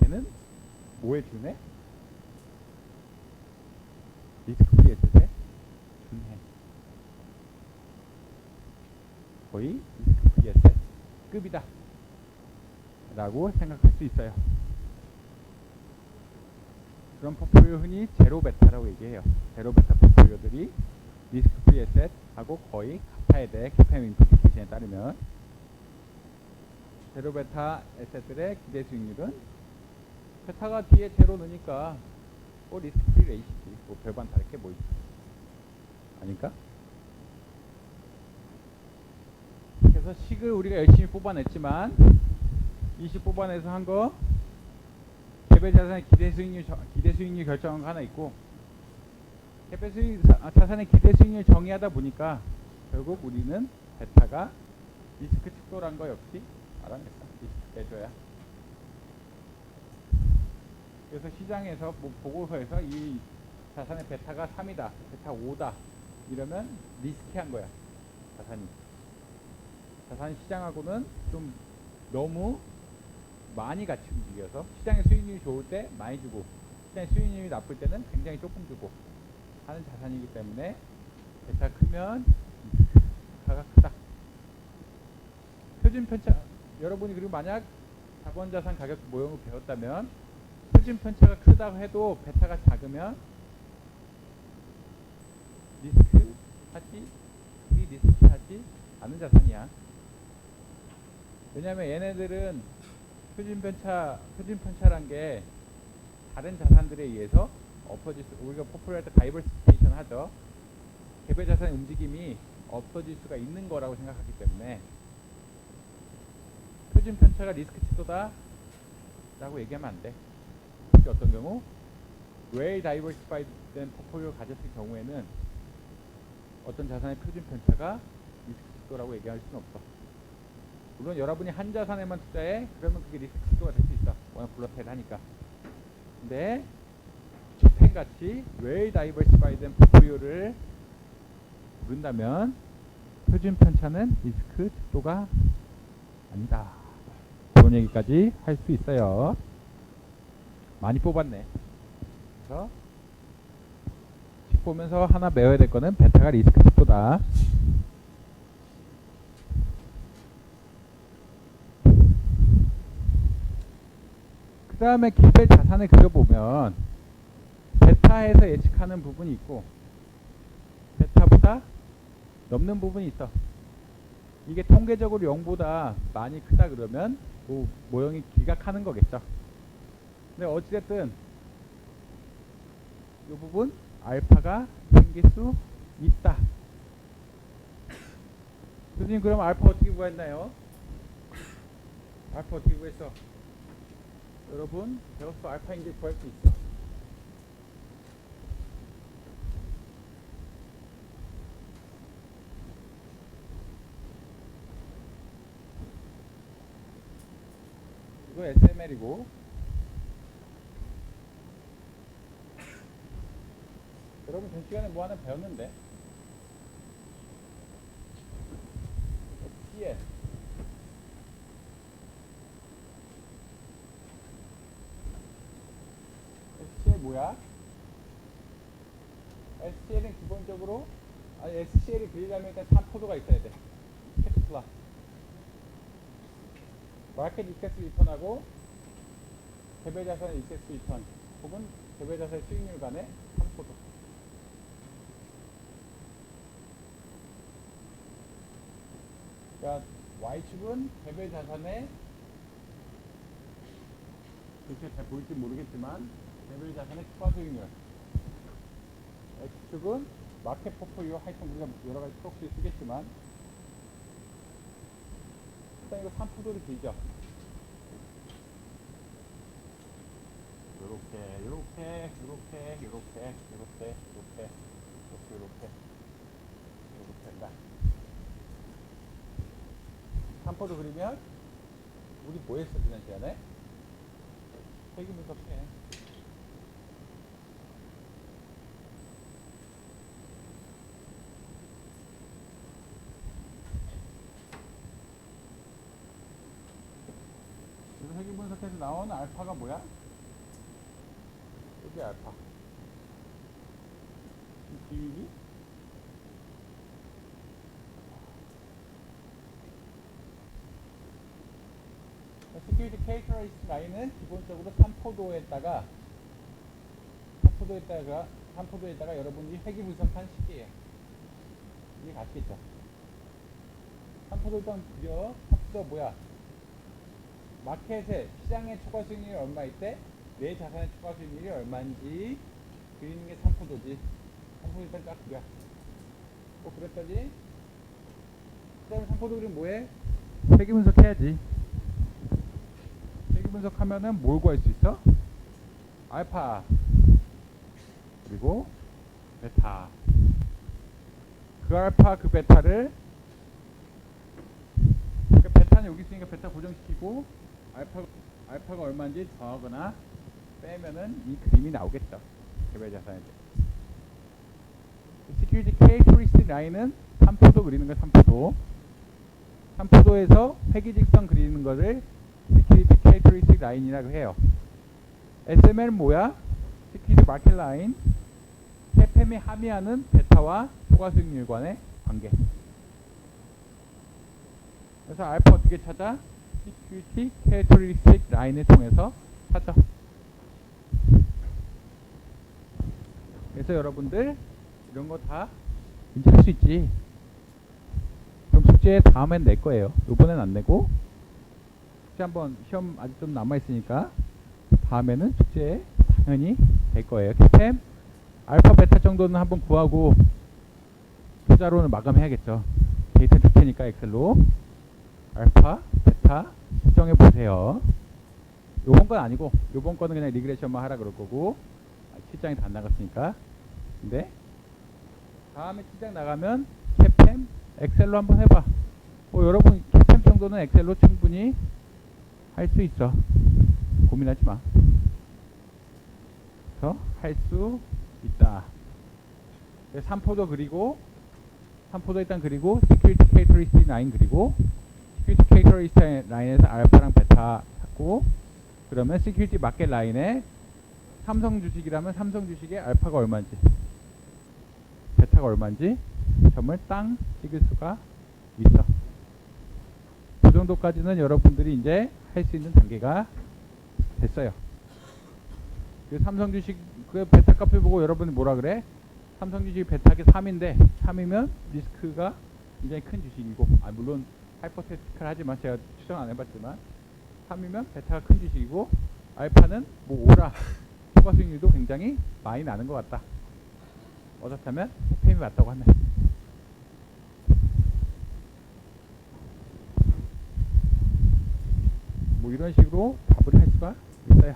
걔는 뭐에 준해? 리스크 프리 에셋에 준해. 거의 리스크 프리 에셋 급이다 라고 생각할 수 있어요. 그런 포트폴리오 흔히 제로 베타라고 얘기해요. 제로 베타 포트폴리오들이 리스크 프리 에셋하고 거의 같아야 돼. 캐팸 임플리케이션에 따르면. 제로 베타 에셋들의 기대 수익률은 베타가 뒤에 제로 넣으니까 뭐 리스크 프리 레이시지. 뭐 별반 다를 게 뭐 있어. 아닐까? 그래서 식을 우리가 열심히 뽑아냈지만 이 식 뽑아내서 한 거 개별 자산의 기대 수익률 결정한 거 하나 있고 개별 자산의 기대 수익률 정의하다 보니까 결국 우리는 베타가 리스크 척도란 거 역시 알아냈다. 리스크 해줘야. 그래서 시장에서 뭐 보고서에서 이 자산의 베타가 3이다, 베타 5다 이러면 리스키한 거야. 자산이 시장하고는 좀 너무 많이 같이 움직여서 시장의 수익률이 좋을 때 많이 주고 시장의 수익률이 나쁠 때는 굉장히 조금 주고 하는 자산이기 때문에 베타 크면 리스크가 크다. 표준 편차, 여러분이 그리고 만약 자본자산 가격 모형을 배웠다면 표준 편차가 크다고 해도 베타가 작으면 리스크하지 않은 자산이야. 왜냐하면 얘네들은 표준 편차란 게 다른 자산들에 의해서 없어질 수, 우리가 포폴리할 때 다이버시피케이션 하죠. 개별 자산의 움직임이 없어질 수가 있는 거라고 생각하기 때문에 표준 편차가 리스크 지수다 라고 얘기하면 안 돼. 특히 어떤 경우 well diversified 된 포폴리오를 가졌을 경우에는 어떤 자산의 표준 편차가 리스크 지수라고 얘기할 수는 없어. 물론 여러분이 한 자산에만 투자해 그러면 그게 리스크 지수가 될 수 있어. 워낙 볼러타일하니까. 근데 집행같이 well diversified 된 포폴리오를 고른다면 표준 편차는 리스크 지수가 아니다. 그런 얘기까지 할 수 있어요. 많이 뽑았네. 그래서 집 보면서 하나 외워야 될 거는 베타가 리스크 지수다. 그 다음에 기별 자산을 그려보면 베타에서 예측하는 부분이 있고 베타보다 넘는 부분이 있어. 이게 통계적으로 0보다 많이 크다 그러면 뭐 모형이 기각하는 거겠죠. 근데 어찌됐든 이 부분 알파가 생길 수 있다. 교수님 그럼 알파 어떻게 구했나요? 알파 어떻게 구했어? 여러분 배웠어. 알파인지 구할 수 있어. 이거 SML이고 여러분 전 시간에 뭐 하나 배웠는데 SCL SCL 뭐야? SCL은 기본적으로 SCL이 그리려면 일단 3포도가 있어야 돼. 캐피플라 마켓 이펙스 리턴하고 개별 자산의 이펙스 리턴 혹은 개별 자산의 수익률 간의 3포도. 그러니까 Y축은 개별 자산의 이렇게 잘 보일지 모르겠지만 개별 자산의 추가 수익률, X축은 마켓 포트폴리오. 하여튼 우리가 여러 가지 프록시 쓰겠지만 일단 이거 3포도를 그리죠. 요렇게 한다. 3포도 그리면 우리 뭐 했어 지난 시간에? 회귀 분석해. 그래서 회귀 분석해서 나오는 알파가 뭐야? 여기 알파. 이 기울기? 시큐리티 캐릭터리스틱 라인은 기본적으로 3포도에다가 여러분들이 회귀 분석한 시기예요. 이게 같겠죠. 3포도 일단 그려. 3포도 뭐야? 마켓의 시장의 초과 수익률이 얼마일 때 내 자산의 초과 수익률이 얼마인지 그리는 게 3포도지. 3포도 일단 딱 그려. 뭐 그랬더니 그 다음에 3포도 그리면 뭐해? 회귀 분석해야지. 회귀 분석하면은 뭘 구할 수 있어? 알파 그리고 베타. 그 알파 그 베타를 그러니까 베타는 여기 있으니까 베타 고정시키고 알파가 얼마인지 더하거나 빼면은 이 그림이 나오겠죠. 개별 자산에 대해. 시큐리티 캐릭터리스틱 라인은 3포도 그리는 거 3포도. 3포도에서 회귀직선 그리는 거를 시큐리티 캐릭터리스틱 라인이라고 해요. SML은 뭐야? 시큐리티 마켓 라인. CPM이 함의하는 베타와 초과 수익률 간의 관계. 그래서 알파 어떻게 찾아? 시큐리티 캐릭터리스틱 라인을 통해서 찾아. 그래서 여러분들 이런 거 다 이제 할 수 있지. 그럼 숙제 다음엔 낼 거예요. 이번엔 안 내고 숙제 한번 시험 아직 좀 남아 있으니까 다음에는 숙제 당연히 될 거예요. CAPM 알파 베타 정도는 한번 구하고 투자로는 마감해야겠죠. 데이터 줄 테니까 엑셀로 알파 베타 수정해 보세요. 요번 건 아니고 요번 거는 그냥 리그레션만 하라 그럴 거고 실장이 다 안 나갔으니까. 근데 다음에 실장 나가면 CAPM 엑셀로 한번 해봐. 여러분 CAPM 정도는 엑셀로 충분히 할 수 있어. 고민하지 마. 그래서 할 수 있다. 3포도 그리고 3포도 일단 그리고 Security Characteristic 라인 그리고 Security Characteristic 라인에서 알파랑 베타 찾고 그러면 Security Market 라인에 삼성 주식이라면 삼성 주식의 알파가 얼마인지 베타가 얼마인지 점을 땅 찍을 수가 있어. 그 정도까지는 여러분들이 이제 할 수 있는 단계가 됐어요. 그 삼성 주식 그 베타 값을 보고 여러분이 뭐라 그래? 삼성 주식 베타가 3인데 3이면 리스크가 굉장히 큰 주식이고 물론 하이포테티컬 하지만 제가 추정 안 해봤지만 3이면 베타가 큰 주식이고 알파는 뭐 5라 초과 수익률도 굉장히 많이 나는 것 같다. 어떻다면 CAPM이 맞다고 하면 뭐 이런 식으로 답을 할 수가 있어요.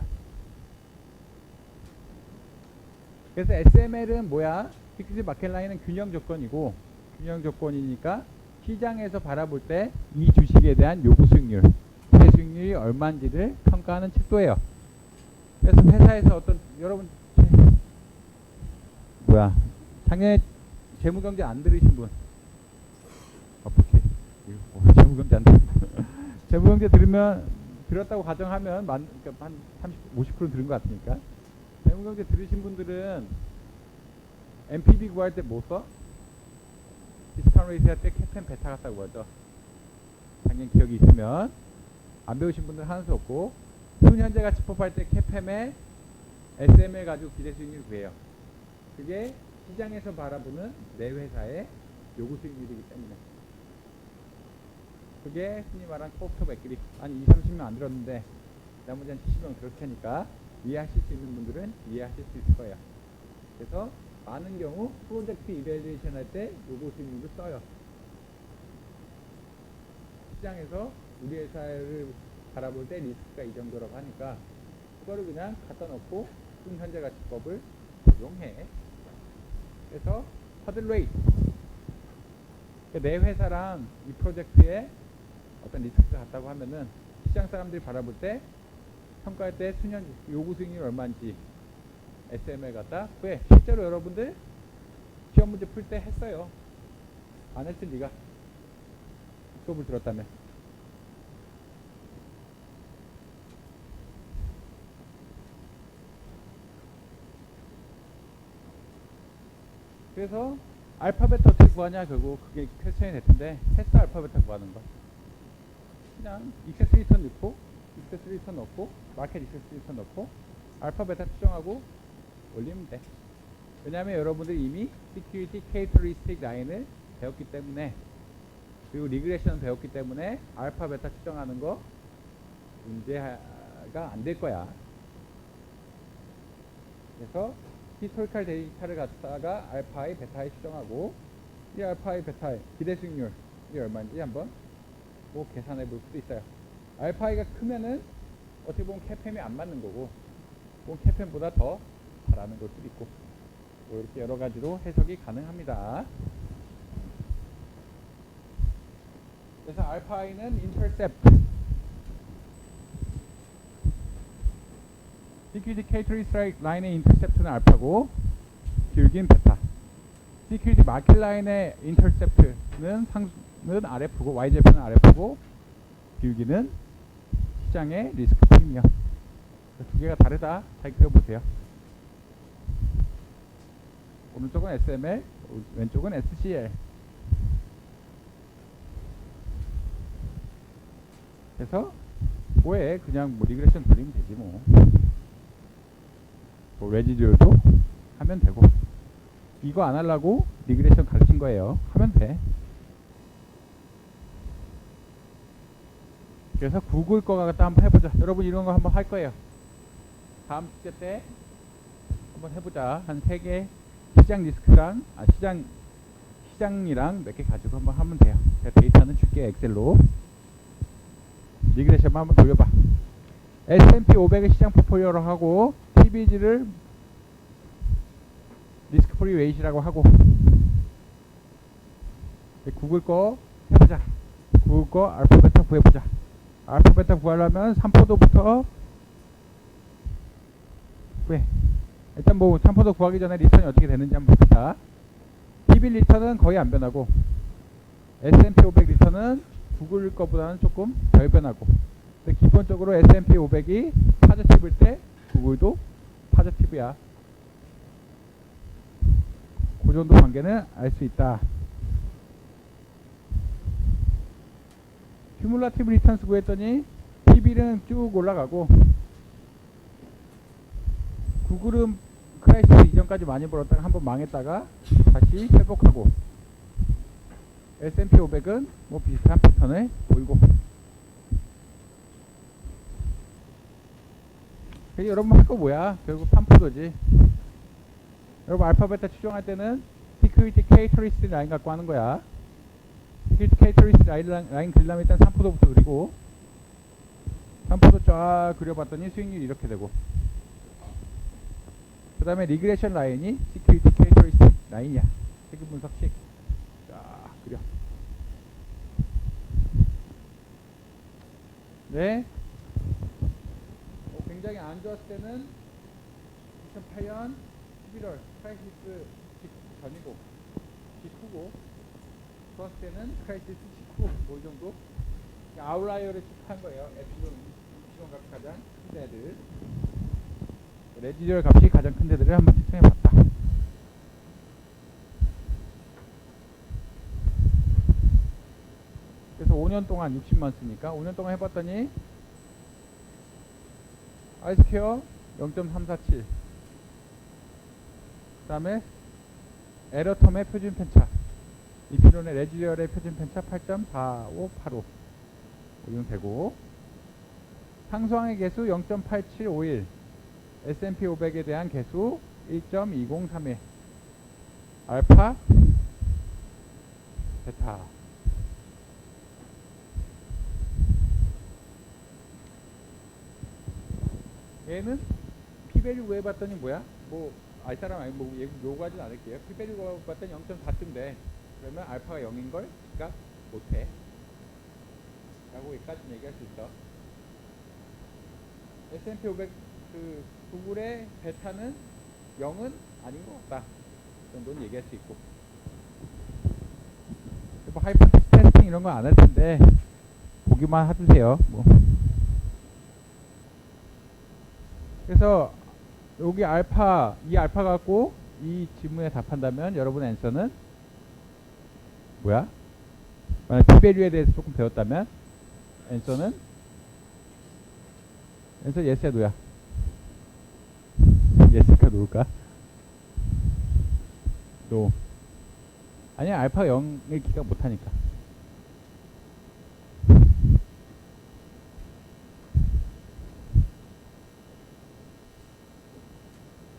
그래서 SML은 뭐야? 시큐리티 마켓 라인은 균형 조건이고 균형 조건이니까 시장에서 바라볼 때 이 주식에 대한 요구 수익률, 기대 수익률이 얼마인지를 평가하는 책도예요. 그래서 회사에서 어떤 여러분 작년에 재무경제 안 들으신 분 어떻게 재무경제 안 재무경제 들었다고 가정하면 그러니까 한 50% 들은 것 같으니까 재무경제 들으신 분들은 NPV 구할 때 뭐 써? 디스카운트 레이트 할 때 CAPM 베타 같다고 구하죠. 작년 기억이 있으면 안 배우신 분들은 하나도 없고 순현재 가치 뽑을 때 CAPM에 SML 가지고 기대 수익률 구해요. 그게 시장에서 바라보는 내 회사의 요구 수익률이기 때문에 그게 흔히 말한 코스트 오브 에퀴티 한 20-30명 안 들었는데 나머지 한 70명 들을 테니까 이해하실 수 있는 분들은 이해하실 수 있을 거예요. 그래서 많은 경우 프로젝트 이벨리에이션 할 때 요구 수익률을 써요. 시장에서 우리 회사를 바라볼 때 리스크가 이 정도라고 하니까 그거를 그냥 갖다 놓고 순현재 가치법을 적용해. 그래서 허들 레이트 내 회사랑 이 프로젝트에 어떤 리스크가 같다고 하면은 시장 사람들이 바라볼 때 평가할 때 수년 요구 수익률이 얼마인지 SML 갖다 왜 실제로 여러분들 시험 문제 풀 때 했어요. 안 했을 리가 수업을 들었다면. 그래서 알파벳 어떻게 구하냐 결국 그게 퀘스천이 될 텐데 테스트 알파벳 구하는 거 그냥 익세스 리턴 넣고 익세스 리턴 넣고 마켓 익세스 리턴 넣고 알파벳 추정하고 올리면 돼. 왜냐하면 여러분들이 이미 시큐리티 캐릭터리스틱 라인을 배웠기 때문에 그리고 리그레션 배웠기 때문에 알파 베타 추정하는 거 문제가 안 될 거야. 그래서 히스토리컬 데이터를 갖다가 알파의 베타에 추정하고 이 알파의 베타의 기대 수익률이 얼마인지 한번 뭐 계산해 볼 수도 있어요. 알파이가 크면은 어떻게 보면 CAPM이 안 맞는 거고 뭐 CAPM보다 더 잘하는 걸 수도 있고 뭐 이렇게 여러 가지로 해석이 가능합니다. 그래서 알파이는 intercept Security Characteristic 라인의 intercept는 알파고 기울기는 베타. Security Market 라인의 intercept는 RF고 YZF는 RF고 기울기는 시장의 리스크 프리미엄. 두 개가 다르다. 잘 그려보세요. 오른쪽은 SML, 왼쪽은 SCL. 그래서 뭐해? 그냥 뭐 리그레션 돌리면 되지 뭐. 뭐 레지듀얼도 하면 되고. 이거 안 하려고 리그레션 가르친 거예요. 하면 돼. 그래서 구글 거 갖다 한번 해보자. 여러분 이런 거 한번 할 거예요. 다음 숙제 때 한번 해보자. 한 3개 시장 리스크랑 시장이랑 몇 개 가지고 한번 하면 돼요. 제가 데이터는 줄게 엑셀로. 리그레션 한번 돌려봐. S&P 500을 시장 포트폴리오로 하고 TBG를 리스크 프리 웨이시라고 하고 구글 거 해보자. 구글 거 알파 베타 구해보자. 알파 베타 구하려면 3포도부터 구해. 일단 뭐 3포도 구하기 전에 리턴이 어떻게 되는지 한번 봅시다. TB 리턴은 거의 안 변하고 S&P 500 리턴은 구글 거보다는 조금 덜 변하고, 근데 기본적으로 S&P 500이 파지티브일 때 구글도 파지티브야. 그 정도 관계는 알 수 있다. 큐뮬라티브 리턴스 구했더니 TB는 쭉 올라가고 구글은 크라이시스 이전까지 많이 벌었다가 한번 망했다가 다시 회복하고, S&P 500은 뭐 비슷한 패턴을 보이고. 여러분 할 거 뭐야? 결국 3포도지. 여러분 알파 베타 추정할 때는 시큐리티 캐릭터리스틱 라인 갖고 하는 거야. 시큐리티 캐릭터리스틱 라인 그리려면 일단 3포도부터 그리고 3포도 쫙 그려봤더니 수익률이 이렇게 되고, 그 다음에 리그레션 라인이 시큐리티 캐릭터리스틱 라인이야. 세금 분석식 쫙 그려. 네. 굉장히 안 좋았을 때는 2008년 11월 크라이시스 전이고 직후고, 좋았을 때는 크라이시스 직후 뭐 이 정도 아웃라이어를 체크한 거예요. 에피론 값이 가장 큰 데들, 레지듀얼 값이 가장 큰 데들을 한번 측정해 봤다. 그래서 5년 동안 60만 쓰니까 5년 동안 해봤더니 아이스퀘어 0.347, 그 다음에 에러텀의 표준 편차, 이피론의 레지듀얼의 표준 편차 8.4585 적용되고, 상수항의 개수 0.8751, S&P 500에 대한 개수 1.2031, 알파 베타. 얘는 P밸류 구해봤더니 뭐야? 뭐 알 사람 아니 뭐 요구하진 않을게요. P밸류 구해봤더니 0.4쯤 돼. 그러면 알파가 0인 걸 그러니까 못해 라고 여기까지는 얘기할 수 있어. S&P 500 그 구글의 베타는 0은 아닌 것 같다 정도는 얘기할 수 있고, 뭐 하이퍼테시스 테스팅 이런 거 안 할 텐데 보기만 해주세요. 뭐. 그래서 여기 알파, 이 알파 갖고 이 질문에 답한다면 여러분의 앤서는 뭐야? 만약 P밸류에 대해서 조금 배웠다면 앤서는 앤서 예스야 노야? 예스일까 노일까? 노. 아니야, 알파 0을 기각 못하니까.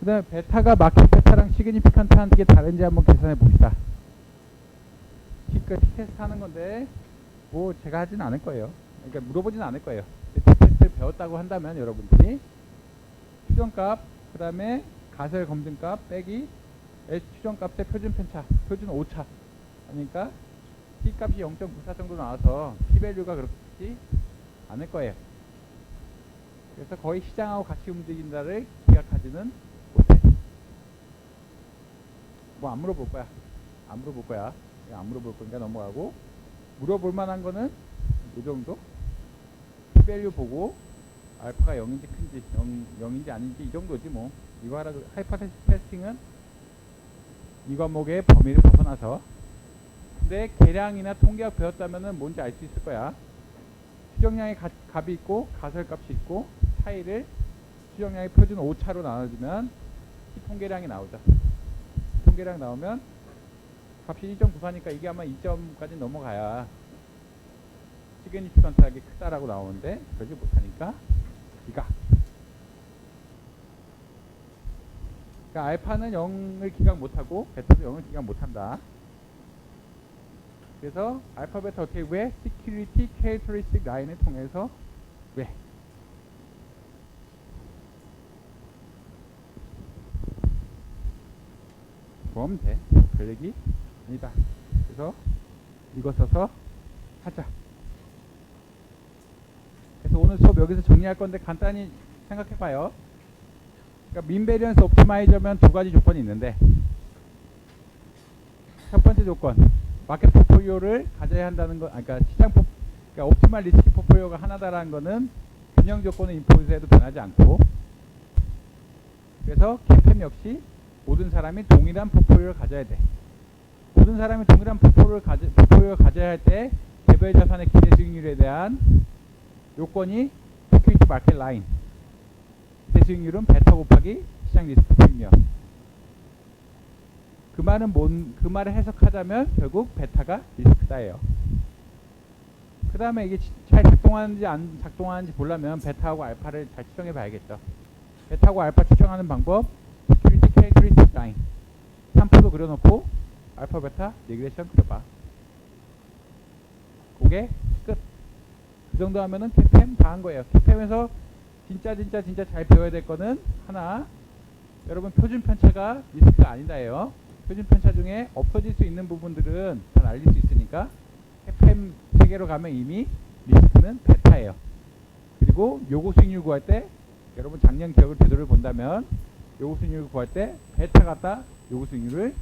그 다음에 베타가 마켓 베타랑 시그니피칸트한 게 다른지 한번 계산해 봅시다. T가 T테스트 하는 건데 뭐 제가 하진 않을 거예요. 그러니까 물어보진 않을 거예요. T테스트를 배웠다고 한다면 여러분들이 추정값, 그 다음에 가설 검증값 빼기 추정값의 표준 편차, 표준 오차 하니까 T값이 0.94 정도 나와서 P밸류가 그렇지 않을 거예요. 그래서 거의 시장하고 같이 움직인다를 기각하지는 못해. 뭐 안 물어볼 거야. 안 물어볼 거야. 안 물어볼 거니까 넘어가고, 물어볼 만한 거는 이 정도? P밸류 보고 알파가 0인지 큰지 0인지 아닌지 이 정도지 뭐. 이거 하라. 하이퍼테시스 테스팅은 이 과목의 범위를 벗어나서. 근데 계량이나 통계학 배웠다면은 뭔지 알 수 있을 거야. 추정량의 값이 있고 가설값이 있고 차이를 추정량의 표준 오차로 나눠주면 통계량이 나오죠. 통계량 나오면 값이 1.94니까 이게 아마 2점까지 넘어가야 시그니피컨트하게 크다라고 나오는데 그러지 못하니까 기각. 그러니까 알파는 0을 기각 못하고 베타도 0을 기각 못한다. 그래서 알파 베타 어떻게 구해? Security Characteristic 라인을 통해서 구해. 그럼 돼. 별 얘기 아니다. 그래서 이거 써서 하자. 그래서 오늘 수업 여기서 정리할 건데 간단히 생각해 봐요. 그러니까 민베리언스 옵티마이저면 두 가지 조건이 있는데, 첫 번째 조건, 마켓 포폴리오를 가져야 한다는 거, 그러니까 그러니까 옵티멀 리스크 포폴리오가 하나다라는 거는 균형 조건을 임포즈해도 변하지 않고, 그래서 캠펜 역시 모든 사람이 동일한 포폴리오를 가져야 돼. 모든 사람이 동일한 포폴리오를 가져야 할 때 개별 자산의 기대 수익률에 대한 요건이 시큐리티 마켓 라인. 기대 수익률은 베타 곱하기 시장 리스크 프리미엄. 그 말을 해석하자면 결국 베타가 리스크다예요. 그 다음에 이게 잘 작동하는지 안 작동하는지 보려면 베타하고 알파를 잘 추정해 봐야겠죠. 베타하고 알파 추정하는 방법, 시큐리티 캐릭터리스틱 라인 3포도 그려놓고 알파 베타 리그레션 그려봐. 그게 끝. 그 정도 하면은 캐팸 다 한 거예요. 캐팸에서 진짜 잘 배워야 될 거는 하나, 여러분 표준 편차가 리스크가 아니다예요. 표준 편차 중에 없어질 수 있는 부분들은 다 날릴 수 있으니까 캐팸 세계로 가면 이미 리스크는 베타예요. 그리고 요구 수익률 구할 때 여러분 작년 기억을 되돌려 본다면 요구 수익률 구할 때 베타 갖다 요구 수익률을